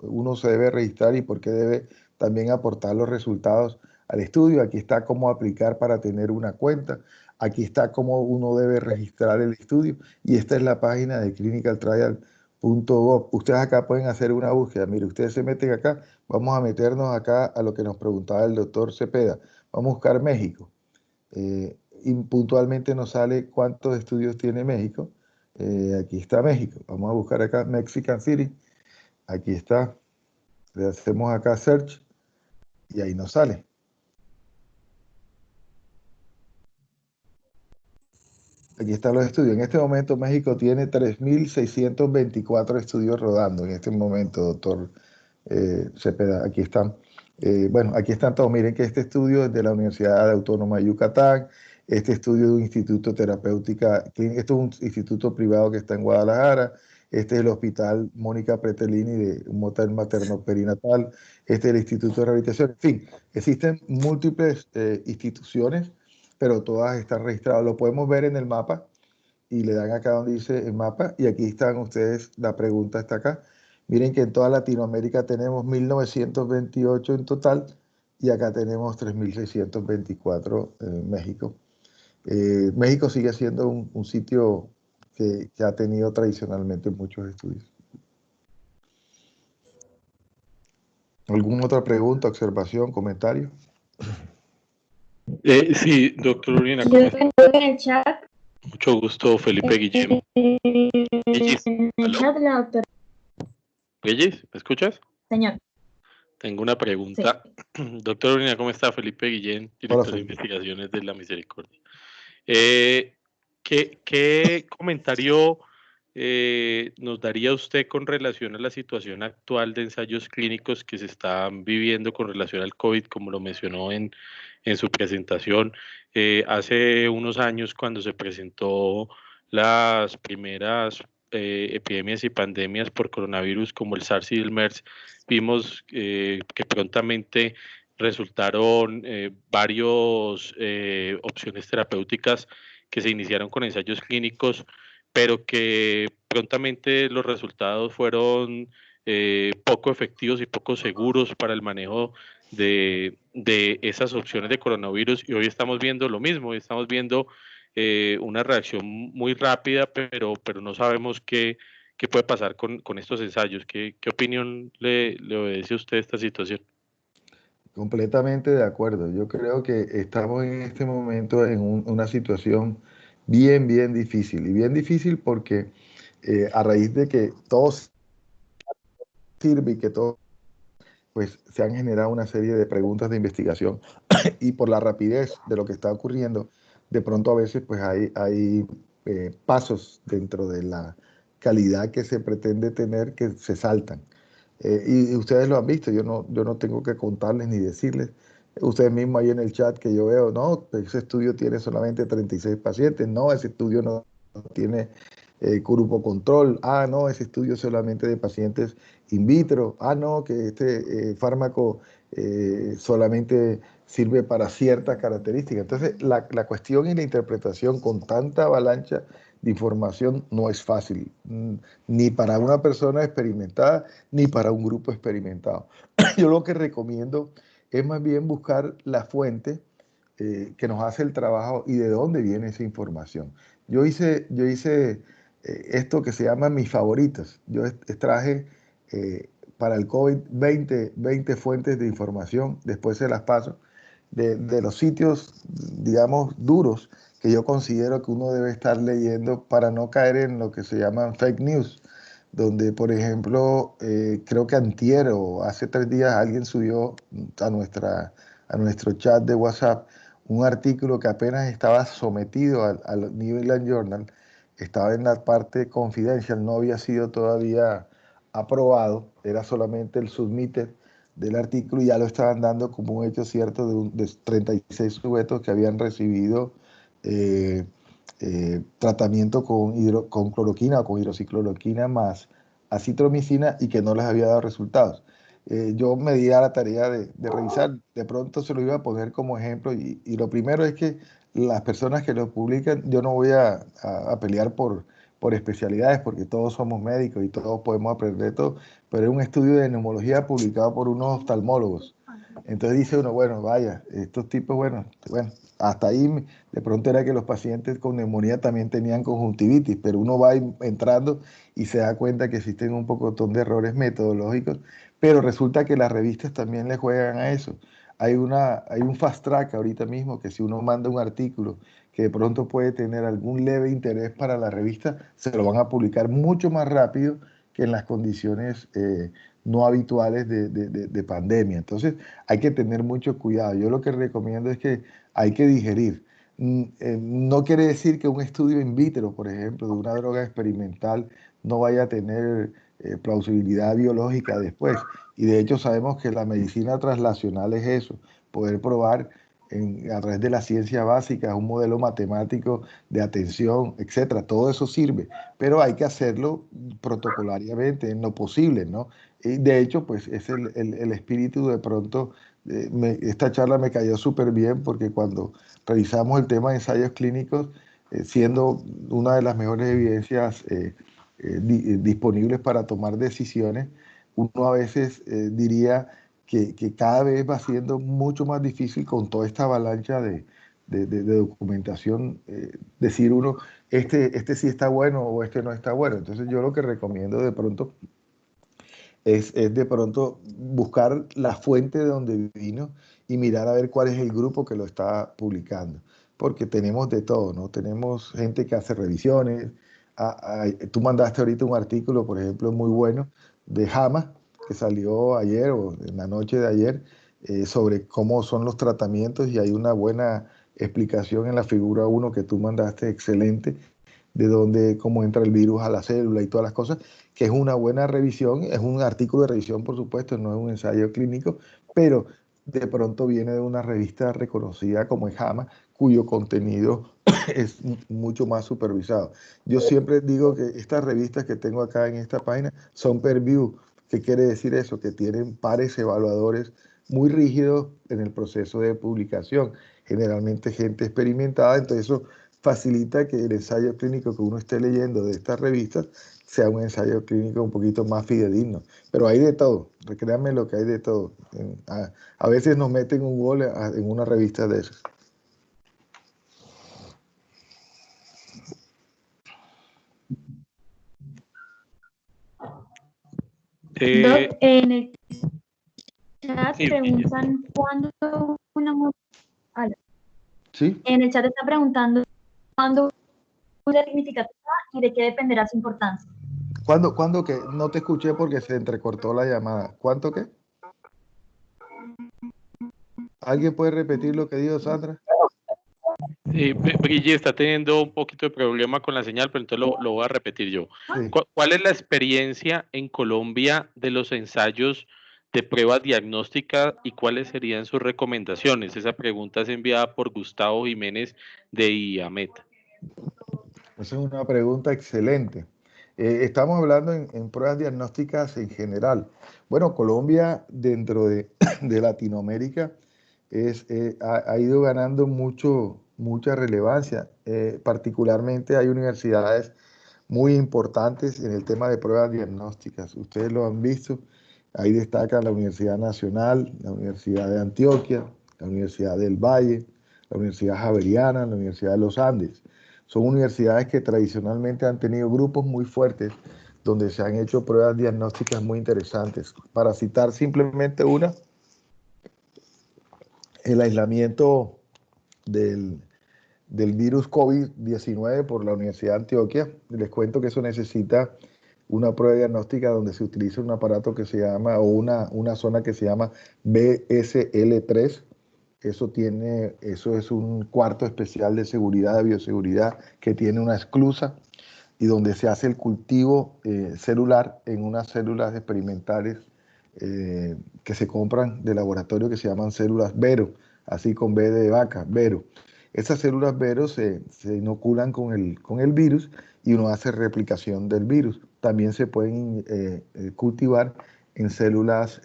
uno se debe registrar y por qué debe también aportar los resultados al estudio. Aquí está cómo aplicar para tener una cuenta. Aquí está cómo uno debe registrar el estudio. Y esta es la página de clinicaltrial.gov. Ustedes acá pueden hacer una búsqueda. Mire, ustedes se meten acá. Vamos a meternos acá a lo que nos preguntaba el doctor Cepeda. Vamos a buscar México. Y puntualmente nos sale cuántos estudios tiene México. Aquí está México. Vamos a buscar acá Mexican City. Aquí está. Le hacemos acá search y ahí nos sale. Aquí están los estudios. En este momento México tiene 3.624 estudios rodando. En este momento, doctor Cepeda, aquí están. Bueno, aquí están todos. Miren que este estudio es de la Universidad Autónoma de Yucatán. Este estudio de un instituto terapéutica, esto es un instituto privado que está en Guadalajara. Este es el Hospital Mónica Pretelini, de un hotel materno perinatal. Este es el Instituto de Rehabilitación. En fin, existen múltiples instituciones, pero todas están registradas. Lo podemos ver en el mapa, y le dan acá donde dice el mapa, y aquí están ustedes, la pregunta está acá. Miren que en toda Latinoamérica tenemos 1928 en total, y acá tenemos 3624 en México. México sigue siendo un sitio que ha tenido tradicionalmente muchos estudios. ¿Alguna otra pregunta, observación, comentario? Sí, doctor Urbina. Yo tengo en el chat. Mucho gusto, Felipe Guillén. Guillis, En el chat la doctora. Guillis, ¿me escuchas? Señor. Tengo una pregunta. Sí. Doctor Urbina, ¿cómo está? Felipe Guillén, director de investigaciones de la Misericordia. ¿Qué comentario nos daría usted con relación a la situación actual de ensayos clínicos que se están viviendo con relación al COVID, como lo mencionó en su presentación? Hace unos años, cuando se presentó las primeras epidemias y pandemias por coronavirus como el SARS y el MERS, vimos que prontamente resultaron varias opciones terapéuticas que se iniciaron con ensayos clínicos, pero que prontamente los resultados fueron poco efectivos y poco seguros para el manejo de esas opciones de coronavirus, y hoy estamos viendo lo mismo, estamos viendo una reacción muy rápida, pero no sabemos qué puede pasar con estos ensayos. ¿Qué opinión le obedece a usted esta situación? Completamente de acuerdo. Yo creo que estamos en este momento en una situación bien difícil. Y bien difícil porque a raíz de que todo sirve y que todo, pues se han generado una serie de preguntas de investigación y por la rapidez de lo que está ocurriendo, de pronto a veces pues hay pasos dentro de la calidad que se pretende tener que se saltan. Y ustedes lo han visto, yo no tengo que contarles ni decirles. Ustedes mismos ahí en el chat que yo veo, no, ese estudio tiene solamente 36 pacientes, no, ese estudio no tiene grupo control, no, ese estudio solamente de pacientes in vitro, no, que este fármaco solamente sirve para ciertas características. Entonces, la cuestión y la interpretación con tanta avalancha de información no es fácil, ni para una persona experimentada, ni para un grupo experimentado. Yo lo que recomiendo es más bien buscar la fuente que nos hace el trabajo y de dónde viene esa información. Yo hice esto que se llama mis favoritos. Yo extraje para el COVID 20 fuentes de información, después se las paso, de los sitios, digamos, duros que yo considero que uno debe estar leyendo para no caer en lo que se llaman fake news, donde, por ejemplo, creo que antier o hace 3 días alguien subió a nuestro chat de WhatsApp un artículo que apenas estaba sometido al New England Journal, estaba en la parte confidencial, no había sido todavía aprobado, era solamente el submitted del artículo y ya lo estaban dando como un hecho cierto de 36 sujetos que habían recibido tratamiento con cloroquina o con hidroxicloroquina más acitromicina y que no les había dado resultados. Yo me di a la tarea de revisar, de pronto se lo iba a poner como ejemplo y lo primero es que las personas que lo publican, yo no voy a pelear por especialidades porque todos somos médicos y todos podemos aprender todo, pero es un estudio de neumología publicado por unos oftalmólogos. Entonces dice uno, bueno, vaya, estos tipos, bueno, hasta ahí de pronto era que los pacientes con neumonía también tenían conjuntivitis, pero uno va entrando y se da cuenta que existen un pocotón de errores metodológicos, pero resulta que las revistas también le juegan a eso. Hay un fast track ahorita mismo que si uno manda un artículo que de pronto puede tener algún leve interés para la revista, se lo van a publicar mucho más rápido que en las condiciones no habituales de pandemia. Entonces hay que tener mucho cuidado. Yo lo que recomiendo es que hay que digerir. No quiere decir que un estudio in vitro, por ejemplo, de una droga experimental no vaya a tener plausibilidad biológica después. Y de hecho sabemos que la medicina translacional es eso, poder probar a través de la ciencia básica, un modelo matemático de atención, etcétera. Todo eso sirve, pero hay que hacerlo protocolariamente, en lo posible, ¿no? Y de hecho, pues es el espíritu de pronto. Esta charla me cayó súper bien porque cuando revisamos el tema de ensayos clínicos, siendo una de las mejores evidencias disponibles para tomar decisiones, uno a veces diría que cada vez va siendo mucho más difícil con toda esta avalancha de documentación, decir uno, este sí está bueno o este no está bueno. Entonces yo lo que recomiendo de pronto es de pronto buscar la fuente de donde vino y mirar a ver cuál es el grupo que lo está publicando. Porque tenemos de todo, ¿no? Tenemos gente que hace revisiones. Tú mandaste ahorita un artículo, por ejemplo, muy bueno de JAMA, que salió ayer o en la noche de ayer, sobre cómo son los tratamientos y hay una buena explicación en la figura 1 que tú mandaste, excelente, de dónde, cómo entra el virus a la célula y todas las cosas, que es una buena revisión, es un artículo de revisión, por supuesto, no es un ensayo clínico, pero de pronto viene de una revista reconocida como es JAMA, cuyo contenido es mucho más supervisado. Yo siempre digo que estas revistas que tengo acá en esta página son per view. ¿Qué quiere decir eso? Que tienen pares evaluadores muy rígidos en el proceso de publicación, generalmente gente experimentada, entonces eso facilita que el ensayo clínico que uno esté leyendo de estas revistas sea un ensayo clínico un poquito más fidedigno. Pero hay de todo, créanme lo que hay de todo. A veces nos meten un gol en una revista de esas. Doc, en el chat Sí, preguntan cuándo una ¿Sí? En el chat está preguntando cuándo una significativa y de qué dependerá su importancia. ¿Cuándo qué? No te escuché porque se entrecortó la llamada. ¿Cuánto qué? ¿Alguien puede repetir lo que dijo Sandra? Brigitte está teniendo un poquito de problema con la señal, pero entonces lo voy a repetir yo. Sí. ¿Cuál es la experiencia en Colombia de los ensayos de pruebas diagnósticas y cuáles serían sus recomendaciones? Esa pregunta es enviada por Gustavo Jiménez de IAMET. Esa es una pregunta excelente. Estamos hablando en pruebas diagnósticas en general. Bueno, Colombia dentro de Latinoamérica ha ido ganando mucha relevancia. Particularmente hay universidades muy importantes en el tema de pruebas diagnósticas. Ustedes lo han visto. Ahí destaca la Universidad Nacional, la Universidad de Antioquia, la Universidad del Valle, la Universidad Javeriana, la Universidad de los Andes. Son universidades que tradicionalmente han tenido grupos muy fuertes donde se han hecho pruebas diagnósticas muy interesantes. Para citar simplemente una, el aislamiento del del virus COVID-19 por la Universidad de Antioquia. Les cuento que eso necesita una prueba diagnóstica donde se utiliza un aparato que se llama, o una zona que se llama BSL-3. Eso es un cuarto especial de seguridad, de bioseguridad, que tiene una esclusa y donde se hace el cultivo celular en unas células experimentales que se compran de laboratorio, que se llaman células Vero, así con B de vaca, Vero. Esas células Vero se inoculan con el virus y uno hace replicación del virus. También se pueden cultivar en células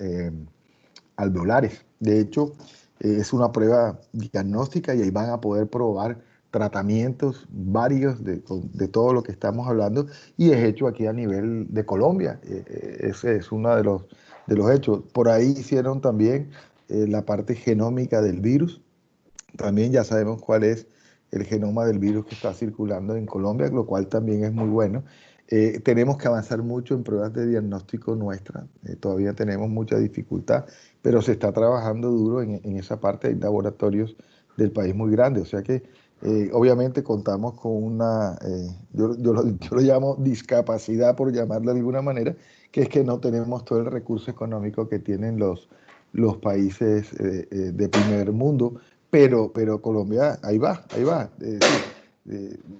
alveolares. De hecho, es una prueba diagnóstica y ahí van a poder probar tratamientos varios de todo lo que estamos hablando, y es hecho aquí a nivel de Colombia. Ese es uno de los hechos. Por ahí hicieron también la parte genómica del virus. También ya sabemos cuál es el genoma del virus que está circulando en Colombia, lo cual también es muy bueno. Tenemos que avanzar mucho en pruebas de diagnóstico nuestras. Todavía tenemos mucha dificultad, pero se está trabajando duro en esa parte. Hay laboratorios del país muy grandes. O sea que obviamente contamos con una, yo lo llamo discapacidad, por llamarlo de alguna manera, que es que no tenemos todo el recurso económico que tienen los países de primer mundo. Pero Colombia, ahí va.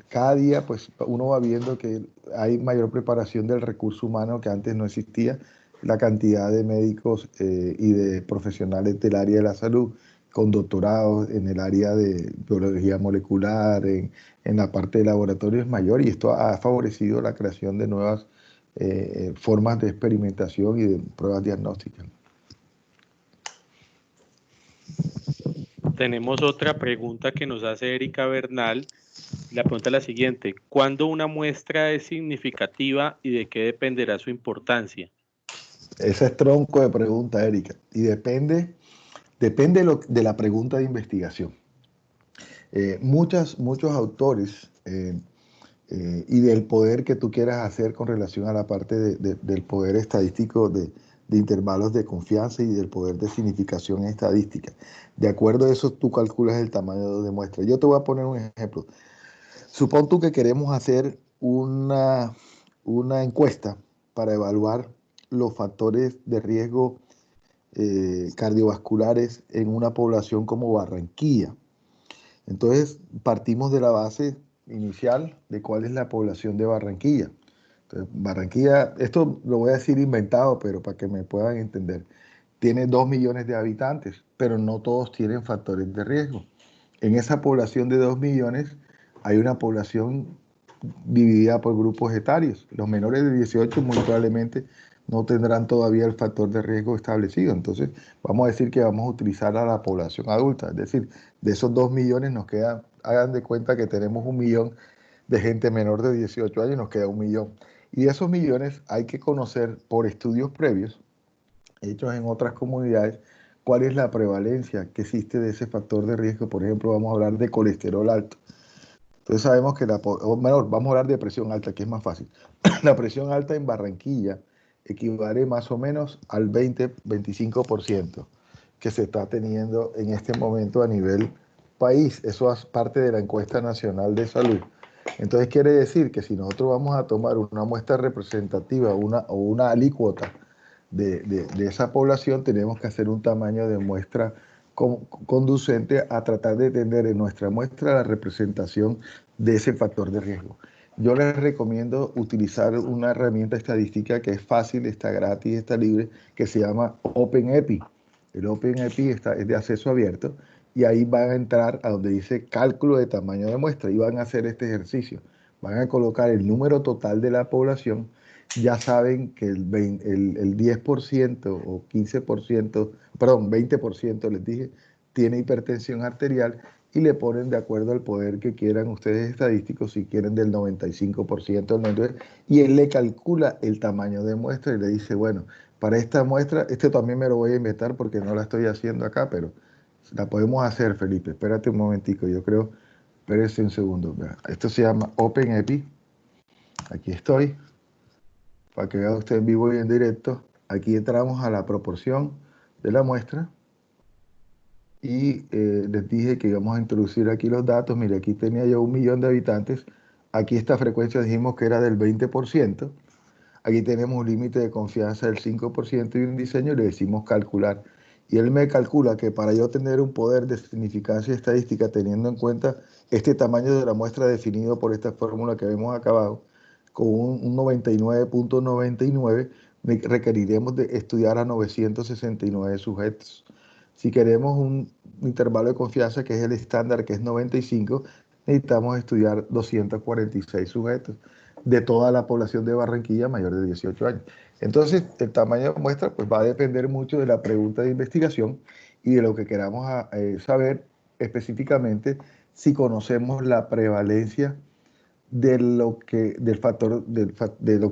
Cada día pues uno va viendo que hay mayor preparación del recurso humano que antes no existía. La cantidad de médicos y de profesionales del área de la salud con doctorados en el área de biología molecular, en la parte de laboratorio es mayor, y esto ha favorecido la creación de nuevas formas de experimentación y de pruebas diagnósticas. Tenemos otra pregunta que nos hace Erika Bernal. La pregunta es la siguiente: ¿cuándo una muestra es significativa y de qué dependerá su importancia? Ese es tronco de pregunta, Erika, y depende de la pregunta de investigación. Muchos autores y del poder que tú quieras hacer con relación a la parte del poder estadístico de intervalos de confianza y del poder de significación en estadística. De acuerdo a eso, tú calculas el tamaño de muestra. Yo te voy a poner un ejemplo. Supón tú que queremos hacer una encuesta para evaluar los factores de riesgo cardiovasculares en una población como Barranquilla. Entonces, partimos de la base inicial de cuál es la población de Barranquilla. Entonces, Barranquilla, esto lo voy a decir inventado, pero para que me puedan entender, tiene 2 millones de habitantes, pero no todos tienen factores de riesgo. En esa población de 2 millones hay una población dividida por grupos etarios. Los menores de 18 muy probablemente no tendrán todavía el factor de riesgo establecido. Entonces, vamos a decir que vamos a utilizar a la población adulta. Es decir, de esos 2 millones nos queda, hagan de cuenta que tenemos 1 millón de gente menor de 18 años, nos queda 1 millón. Y de esos millones hay que conocer por estudios previos, hechos en otras comunidades, cuál es la prevalencia que existe de ese factor de riesgo. Por ejemplo, vamos a hablar de colesterol alto. Entonces sabemos que vamos a hablar de presión alta, que es más fácil. La presión alta en Barranquilla equivale más o menos al 20-25% que se está teniendo en este momento a nivel país. Eso es parte de la encuesta nacional de salud. Entonces quiere decir que si nosotros vamos a tomar una muestra representativa o una alícuota de esa población, tenemos que hacer un tamaño de muestra conducente a tratar de tener en nuestra muestra la representación de ese factor de riesgo. Yo les recomiendo utilizar una herramienta estadística que es fácil, está gratis, está libre, que se llama OpenEpi. El OpenEpi es de acceso abierto y ahí van a entrar a donde dice cálculo de tamaño de muestra y van a hacer este ejercicio. Van a colocar el número total de la población. Ya saben que el 10% o 15%, perdón, 20% les dije, tiene hipertensión arterial y le ponen de acuerdo al poder que quieran ustedes estadísticos, si quieren del 95%, del 99%, y él le calcula el tamaño de muestra y le dice, bueno, para esta muestra, este también me lo voy a inventar porque no la estoy haciendo acá, pero la podemos hacer, Felipe. Espérate un momentico, yo creo, espérese un segundo. Esto se llama OpenEpi. Aquí estoy. Para que vea usted en vivo y en directo, aquí entramos a la proporción de la muestra y les dije que íbamos a introducir aquí los datos. Mire, aquí tenía yo 1 millón de habitantes. Aquí esta frecuencia dijimos que era del 20%. Aquí tenemos un límite de confianza del 5% y un diseño y le decimos calcular. Y él me calcula que para yo tener un poder de significancia estadística, teniendo en cuenta este tamaño de la muestra definido por esta fórmula que hemos acabado, con un 99.99, requeriremos de estudiar a 969 sujetos. Si queremos un intervalo de confianza, que es el estándar, que es 95, necesitamos estudiar 246 sujetos de toda la población de Barranquilla mayor de 18 años. Entonces, el tamaño de muestra pues, va a depender mucho de la pregunta de investigación y de lo que queramos saber específicamente si conocemos la prevalencia de lo que, del factor, de lo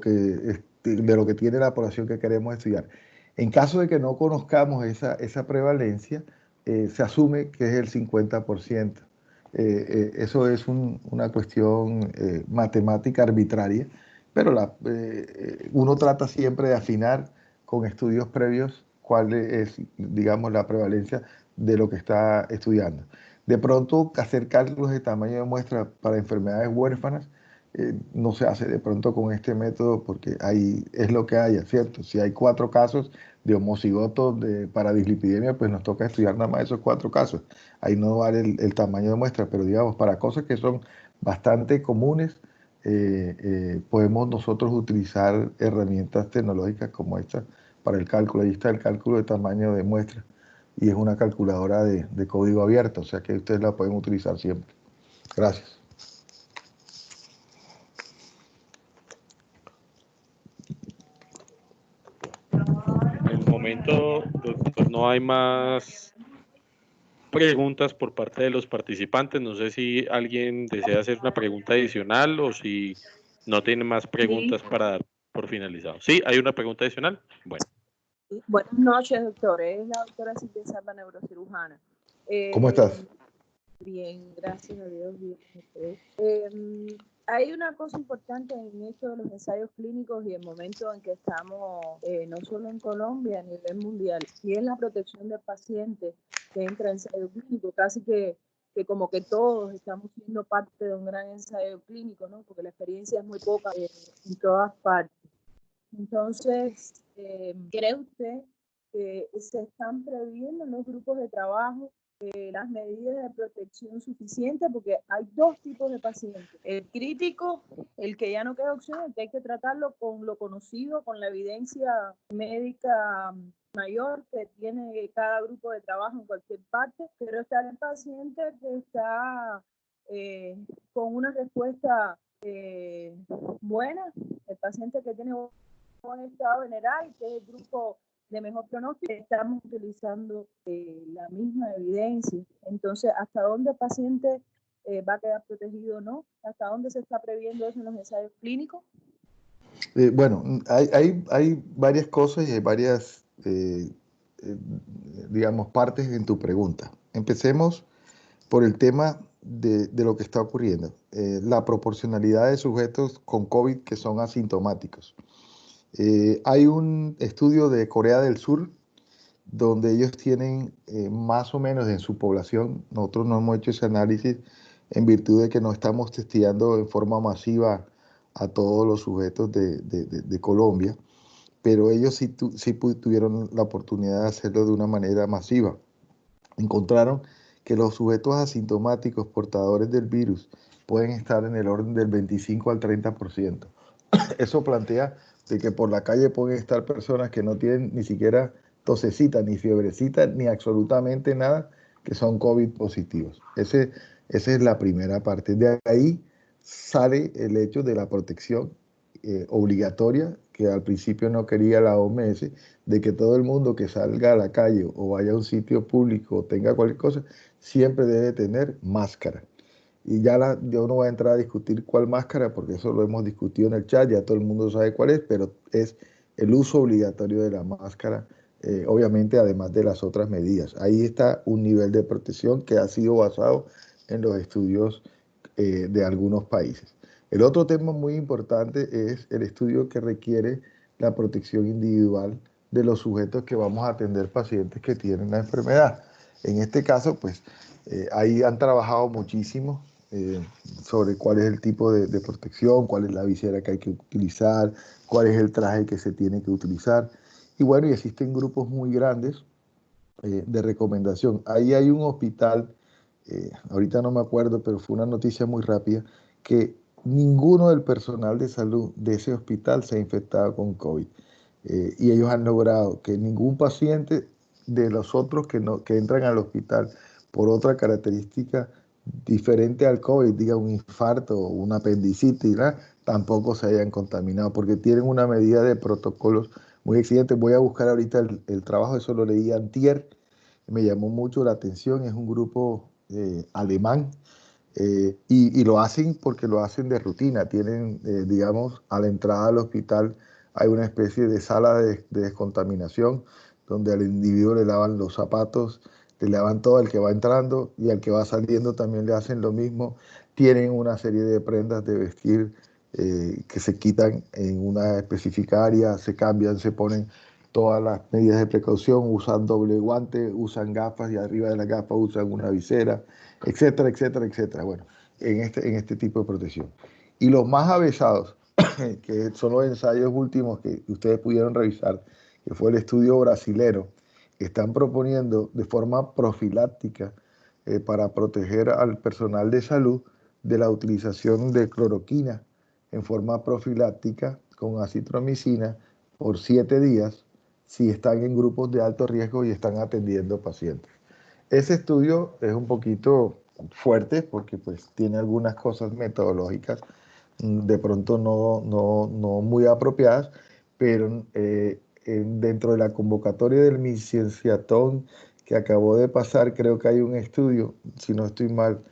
que tiene la población que queremos estudiar. En caso de que no conozcamos esa prevalencia, se asume que es el 50%. Eso es una cuestión matemática arbitraria, pero uno trata siempre de afinar con estudios previos cuál es, digamos, la prevalencia de lo que está estudiando. De pronto, hacer cálculos de tamaño de muestra para enfermedades huérfanas no se hace de pronto con este método porque ahí es lo que haya, ¿cierto? Si hay 4 casos de homocigotos para dislipidemia, pues nos toca estudiar nada más esos 4 casos. Ahí no vale el tamaño de muestra, pero digamos, para cosas que son bastante comunes, podemos nosotros utilizar herramientas tecnológicas como esta para el cálculo. Ahí está el cálculo de tamaño de muestra y es una calculadora de código abierto, o sea que ustedes la pueden utilizar siempre. Gracias. En el momento, doctor, no hay más preguntas por parte de los participantes. No sé si alguien desea hacer una pregunta adicional o si no tiene más preguntas para dar por finalizado. Sí, hay una pregunta adicional. Bueno. Buenas noches, doctor. Es la doctora Silvia Salva, neurocirujana. ¿Cómo estás? Bien, gracias a Dios. Bien. Hay una cosa importante en esto de los ensayos clínicos y el momento en que estamos, no solo en Colombia, a nivel mundial, y es la protección del paciente que entra en ensayo clínico. Casi que como que todos estamos siendo parte de un gran ensayo clínico, ¿no? Porque la experiencia es muy poca en todas partes. Entonces, ¿cree usted que se están previendo en los grupos de trabajo las medidas de protección suficientes? Porque hay 2 tipos de pacientes. El crítico, el que ya no queda opción, el que hay que tratarlo con lo conocido, con la evidencia médica mayor que tiene cada grupo de trabajo en cualquier parte, pero está el paciente que está con una respuesta buena, el paciente que tiene un estado general, que es el grupo de mejor pronóstico, estamos utilizando la misma evidencia. Entonces, ¿hasta dónde el paciente va a quedar protegido o no? ¿Hasta dónde se está previendo eso en los ensayos clínicos? Bueno, hay varias cosas y hay varias, digamos, partes en tu pregunta. Empecemos por el tema de lo que está ocurriendo. La proporcionalidad de sujetos con COVID que son asintomáticos. Hay un estudio de Corea del Sur donde ellos tienen más o menos en su población, nosotros no hemos hecho ese análisis en virtud de que no estamos testeando en forma masiva a todos los sujetos de Colombia, pero ellos sí tuvieron la oportunidad de hacerlo de una manera masiva. Encontraron que los sujetos asintomáticos portadores del virus pueden estar en el orden del 25 al 30%. Eso plantea de que por la calle pueden estar personas que no tienen ni siquiera tosecita, ni fiebrecita, ni absolutamente nada, que son COVID positivos. Esa es la primera parte. De ahí sale el hecho de la protección obligatoria, que al principio no quería la OMS, de que todo el mundo que salga a la calle o vaya a un sitio público o tenga cualquier cosa, siempre debe tener máscara. Y ya yo no voy a entrar a discutir cuál máscara, porque eso lo hemos discutido en el chat, ya todo el mundo sabe cuál es, pero es el uso obligatorio de la máscara, obviamente además de las otras medidas. Ahí está un nivel de protección que ha sido basado en los estudios de algunos países. El otro tema muy importante es el estudio que requiere la protección individual de los sujetos que vamos a atender, pacientes que tienen la enfermedad. En este caso, pues, ahí han trabajado muchísimo sobre cuál es el tipo de protección, cuál es la visera que hay que utilizar, cuál es el traje que se tiene que utilizar. Y bueno, y existen grupos muy grandes de recomendación. Ahí hay un hospital, ahorita no me acuerdo, pero fue una noticia muy rápida, que ninguno del personal de salud de ese hospital se ha infectado con COVID. Y ellos han logrado que ningún paciente de los otros que entran al hospital por otra característica diferente al COVID, diga un infarto o una apendicitis, ¿no?, tampoco se hayan contaminado, porque tienen una medida de protocolos muy exigente. Voy a buscar ahorita el trabajo, eso lo leí antier, me llamó mucho la atención, es un grupo alemán, y lo hacen porque lo hacen de rutina, tienen, digamos, a la entrada al hospital hay una especie de sala de descontaminación donde al individuo le lavan los zapatos, le lavan todo al que va entrando y al que va saliendo también le hacen lo mismo. Tienen una serie de prendas de vestir que se quitan en una específica área, se cambian, se ponen todas las medidas de precaución, usan doble guante, usan gafas y arriba de las gafas usan una visera, etcétera, etcétera, etcétera. Bueno, en este tipo de protección. Y los más avesados, que son los ensayos últimos que ustedes pudieron revisar, que fue el estudio brasilero, están proponiendo de forma profiláctica para proteger al personal de salud de la utilización de cloroquina en forma profiláctica con acitromicina por 7 días si están en grupos de alto riesgo y están atendiendo pacientes. Ese estudio es un poquito fuerte porque pues tiene algunas cosas metodológicas de pronto no muy apropiadas, pero dentro de la convocatoria del Micienciatón que acabó de pasar, creo que hay un estudio, si no estoy mal,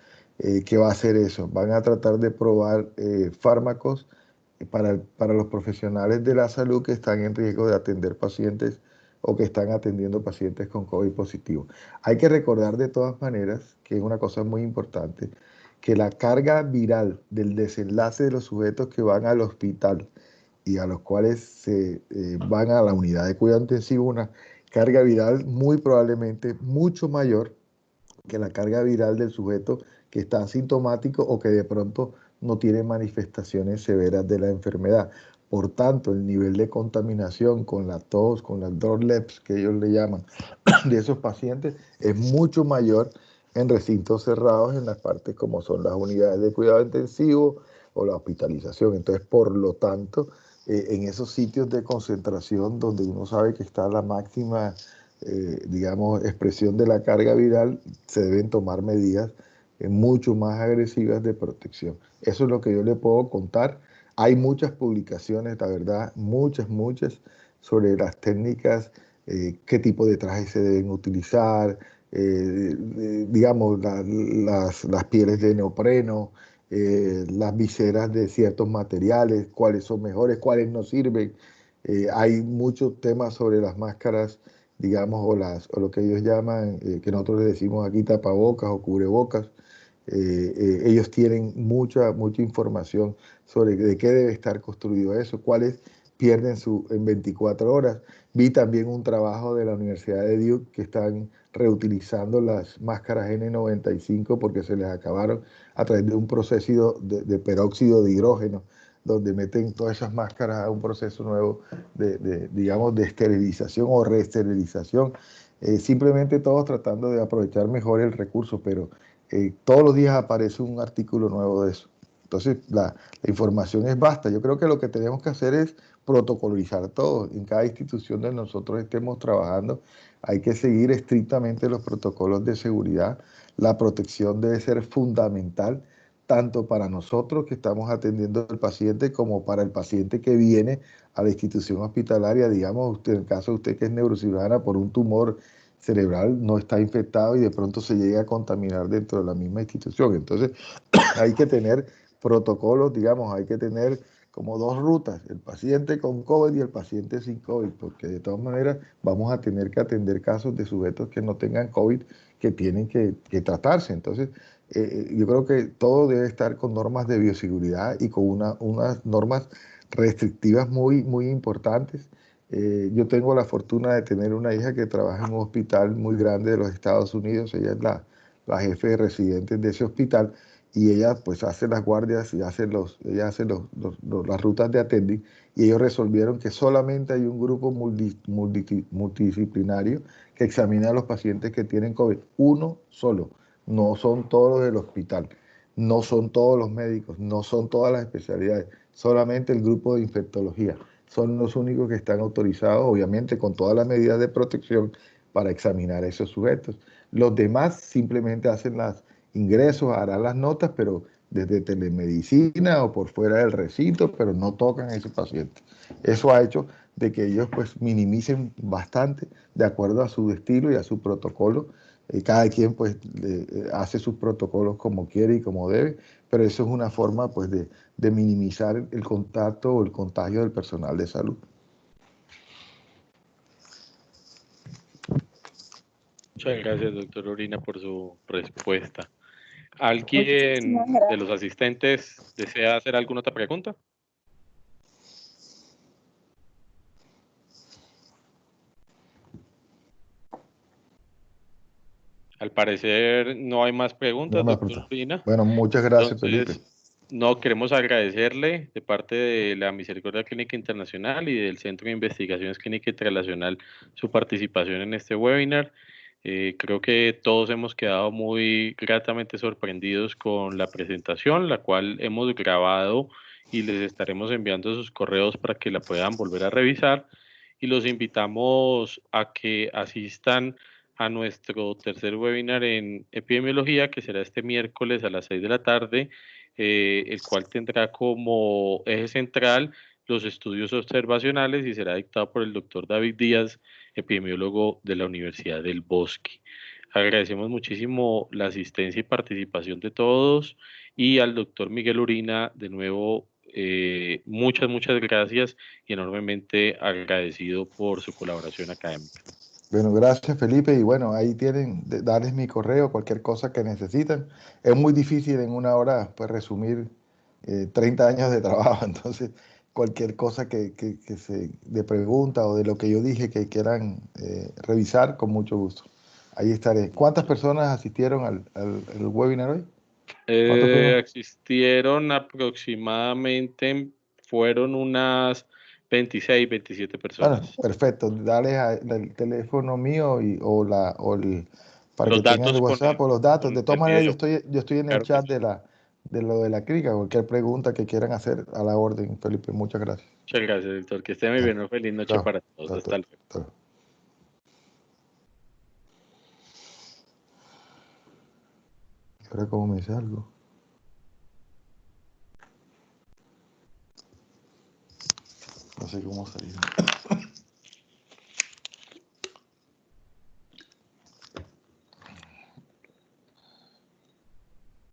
que va a hacer eso. Van a tratar de probar fármacos para los profesionales de la salud que están en riesgo de atender pacientes o que están atendiendo pacientes con COVID positivo. Hay que recordar de todas maneras, que es una cosa muy importante, que la carga viral del desenlace de los sujetos que van al hospital y a los cuales se van a la unidad de cuidado intensivo, una carga viral muy probablemente mucho mayor que la carga viral del sujeto que está asintomático o que de pronto no tiene manifestaciones severas de la enfermedad. Por tanto, el nivel de contaminación con la tos, con las droplets que ellos le llaman, de esos pacientes es mucho mayor en recintos cerrados, en las partes como son las unidades de cuidado intensivo o la hospitalización. Entonces, por lo tanto, en esos sitios de concentración donde uno sabe que está la máxima, digamos, expresión de la carga viral, se deben tomar medidas mucho más agresivas de protección. Eso es lo que yo le puedo contar. Hay muchas publicaciones, la verdad, muchas, sobre las técnicas, qué tipo de trajes se deben utilizar, digamos, las pieles de neopreno, las viseras de ciertos materiales, cuáles son mejores, cuáles no sirven. Hay muchos temas sobre las máscaras, digamos, o lo que ellos llaman, que nosotros le decimos aquí tapabocas o cubrebocas. Ellos tienen mucha información sobre de qué debe estar construido eso, cuáles pierden en 24 horas. Vi también un trabajo de la Universidad de Duke que están reutilizando las máscaras N95 porque se les acabaron a través de un proceso de peróxido de hidrógeno, donde meten todas esas máscaras a un proceso nuevo digamos, de esterilización o reesterilización. Simplemente todos tratando de aprovechar mejor el recurso, pero todos los días aparece un artículo nuevo de eso. Entonces, la información es vasta. Yo creo que lo que tenemos que hacer es protocolizar todo. En cada institución donde nosotros estemos trabajando, hay que seguir estrictamente los protocolos de seguridad. La protección debe ser fundamental, tanto para nosotros que estamos atendiendo al paciente como para el paciente que viene a la institución hospitalaria. Digamos, usted, en el caso de usted que es neurocirujana por un tumor cerebral, no está infectado y de pronto se llega a contaminar dentro de la misma institución. Entonces, hay que tener protocolos, digamos, hay que tener como dos rutas, el paciente con COVID y el paciente sin COVID, porque de todas maneras vamos a tener que atender casos de sujetos que no tengan COVID que tienen que tratarse. Entonces, yo creo que todo debe estar con normas de bioseguridad y con unas normas restrictivas muy importantes. Yo tengo la fortuna de tener una hija que trabaja en un hospital muy grande de los Estados Unidos. Ella es la jefe de residentes de ese hospital y ella pues hace las guardias y ella hace las rutas de attending, y ellos resolvieron que solamente hay un grupo multidisciplinario que examina a los pacientes que tienen COVID. Uno solo. No son todos los del hospital, no son todos los médicos, no son todas las especialidades, solamente el grupo de infectología. Son los únicos que están autorizados, obviamente con todas las medidas de protección, para examinar a esos sujetos. Los demás simplemente hacen los ingresos, harán las notas, pero desde telemedicina o por fuera del recinto, pero no tocan a ese paciente. Eso ha hecho de que ellos pues minimicen bastante de acuerdo a su estilo y a su protocolo. Cada quien pues hace sus protocolos como quiere y como debe, pero eso es una forma pues de minimizar el contacto o el contagio del personal de salud. Muchas gracias, doctor Urbina, por su respuesta. ¿Alguien de los asistentes desea hacer alguna otra pregunta? Al parecer no hay más preguntas, doctor Urbina. Bueno, muchas gracias, Entonces, Felipe. no, queremos agradecerle de parte de la Misericordia Clínica Internacional y del Centro de Investigaciones Clínica Internacional su participación en este webinar. Creo que todos hemos quedado muy gratamente sorprendidos con la presentación, la cual hemos grabado y les estaremos enviando sus correos para que la puedan volver a revisar. Y los invitamos a que asistan a nuestro tercer webinar en epidemiología, que será este miércoles a las 6 de la tarde, el cual tendrá como eje central los estudios observacionales y será dictado por el doctor David Díaz, epidemiólogo de la Universidad del Bosque. Agradecemos muchísimo la asistencia y participación de todos, y al doctor Miguel Urbina, de nuevo, muchas gracias y enormemente agradecido por su colaboración académica. Bueno, gracias, Felipe, y bueno, ahí tienen, darles mi correo, cualquier cosa que necesitan. Es muy difícil en una hora pues resumir 30 años de trabajo, entonces cualquier cosa que se de pregunta o de lo que yo dije que quieran revisar, con mucho gusto. Ahí estaré. ¿Cuántas personas asistieron al webinar hoy? ¿Cuántos fueron? Existieron aproximadamente, fueron unas 26, 27 personas. Bueno, perfecto. Dale el teléfono mío para Los que tengan el datos WhatsApp o los datos. De todas el maneras, video. yo estoy en el Claro que chat sí. de lo de la clínica. Cualquier pregunta que quieran hacer, a la orden, Felipe. Muchas gracias. Muchas gracias, doctor. Que esté muy bien. Una feliz noche Chao. para todos. Hasta luego. Chao. Ahora, ¿cómo me salgo? No sé cómo salir.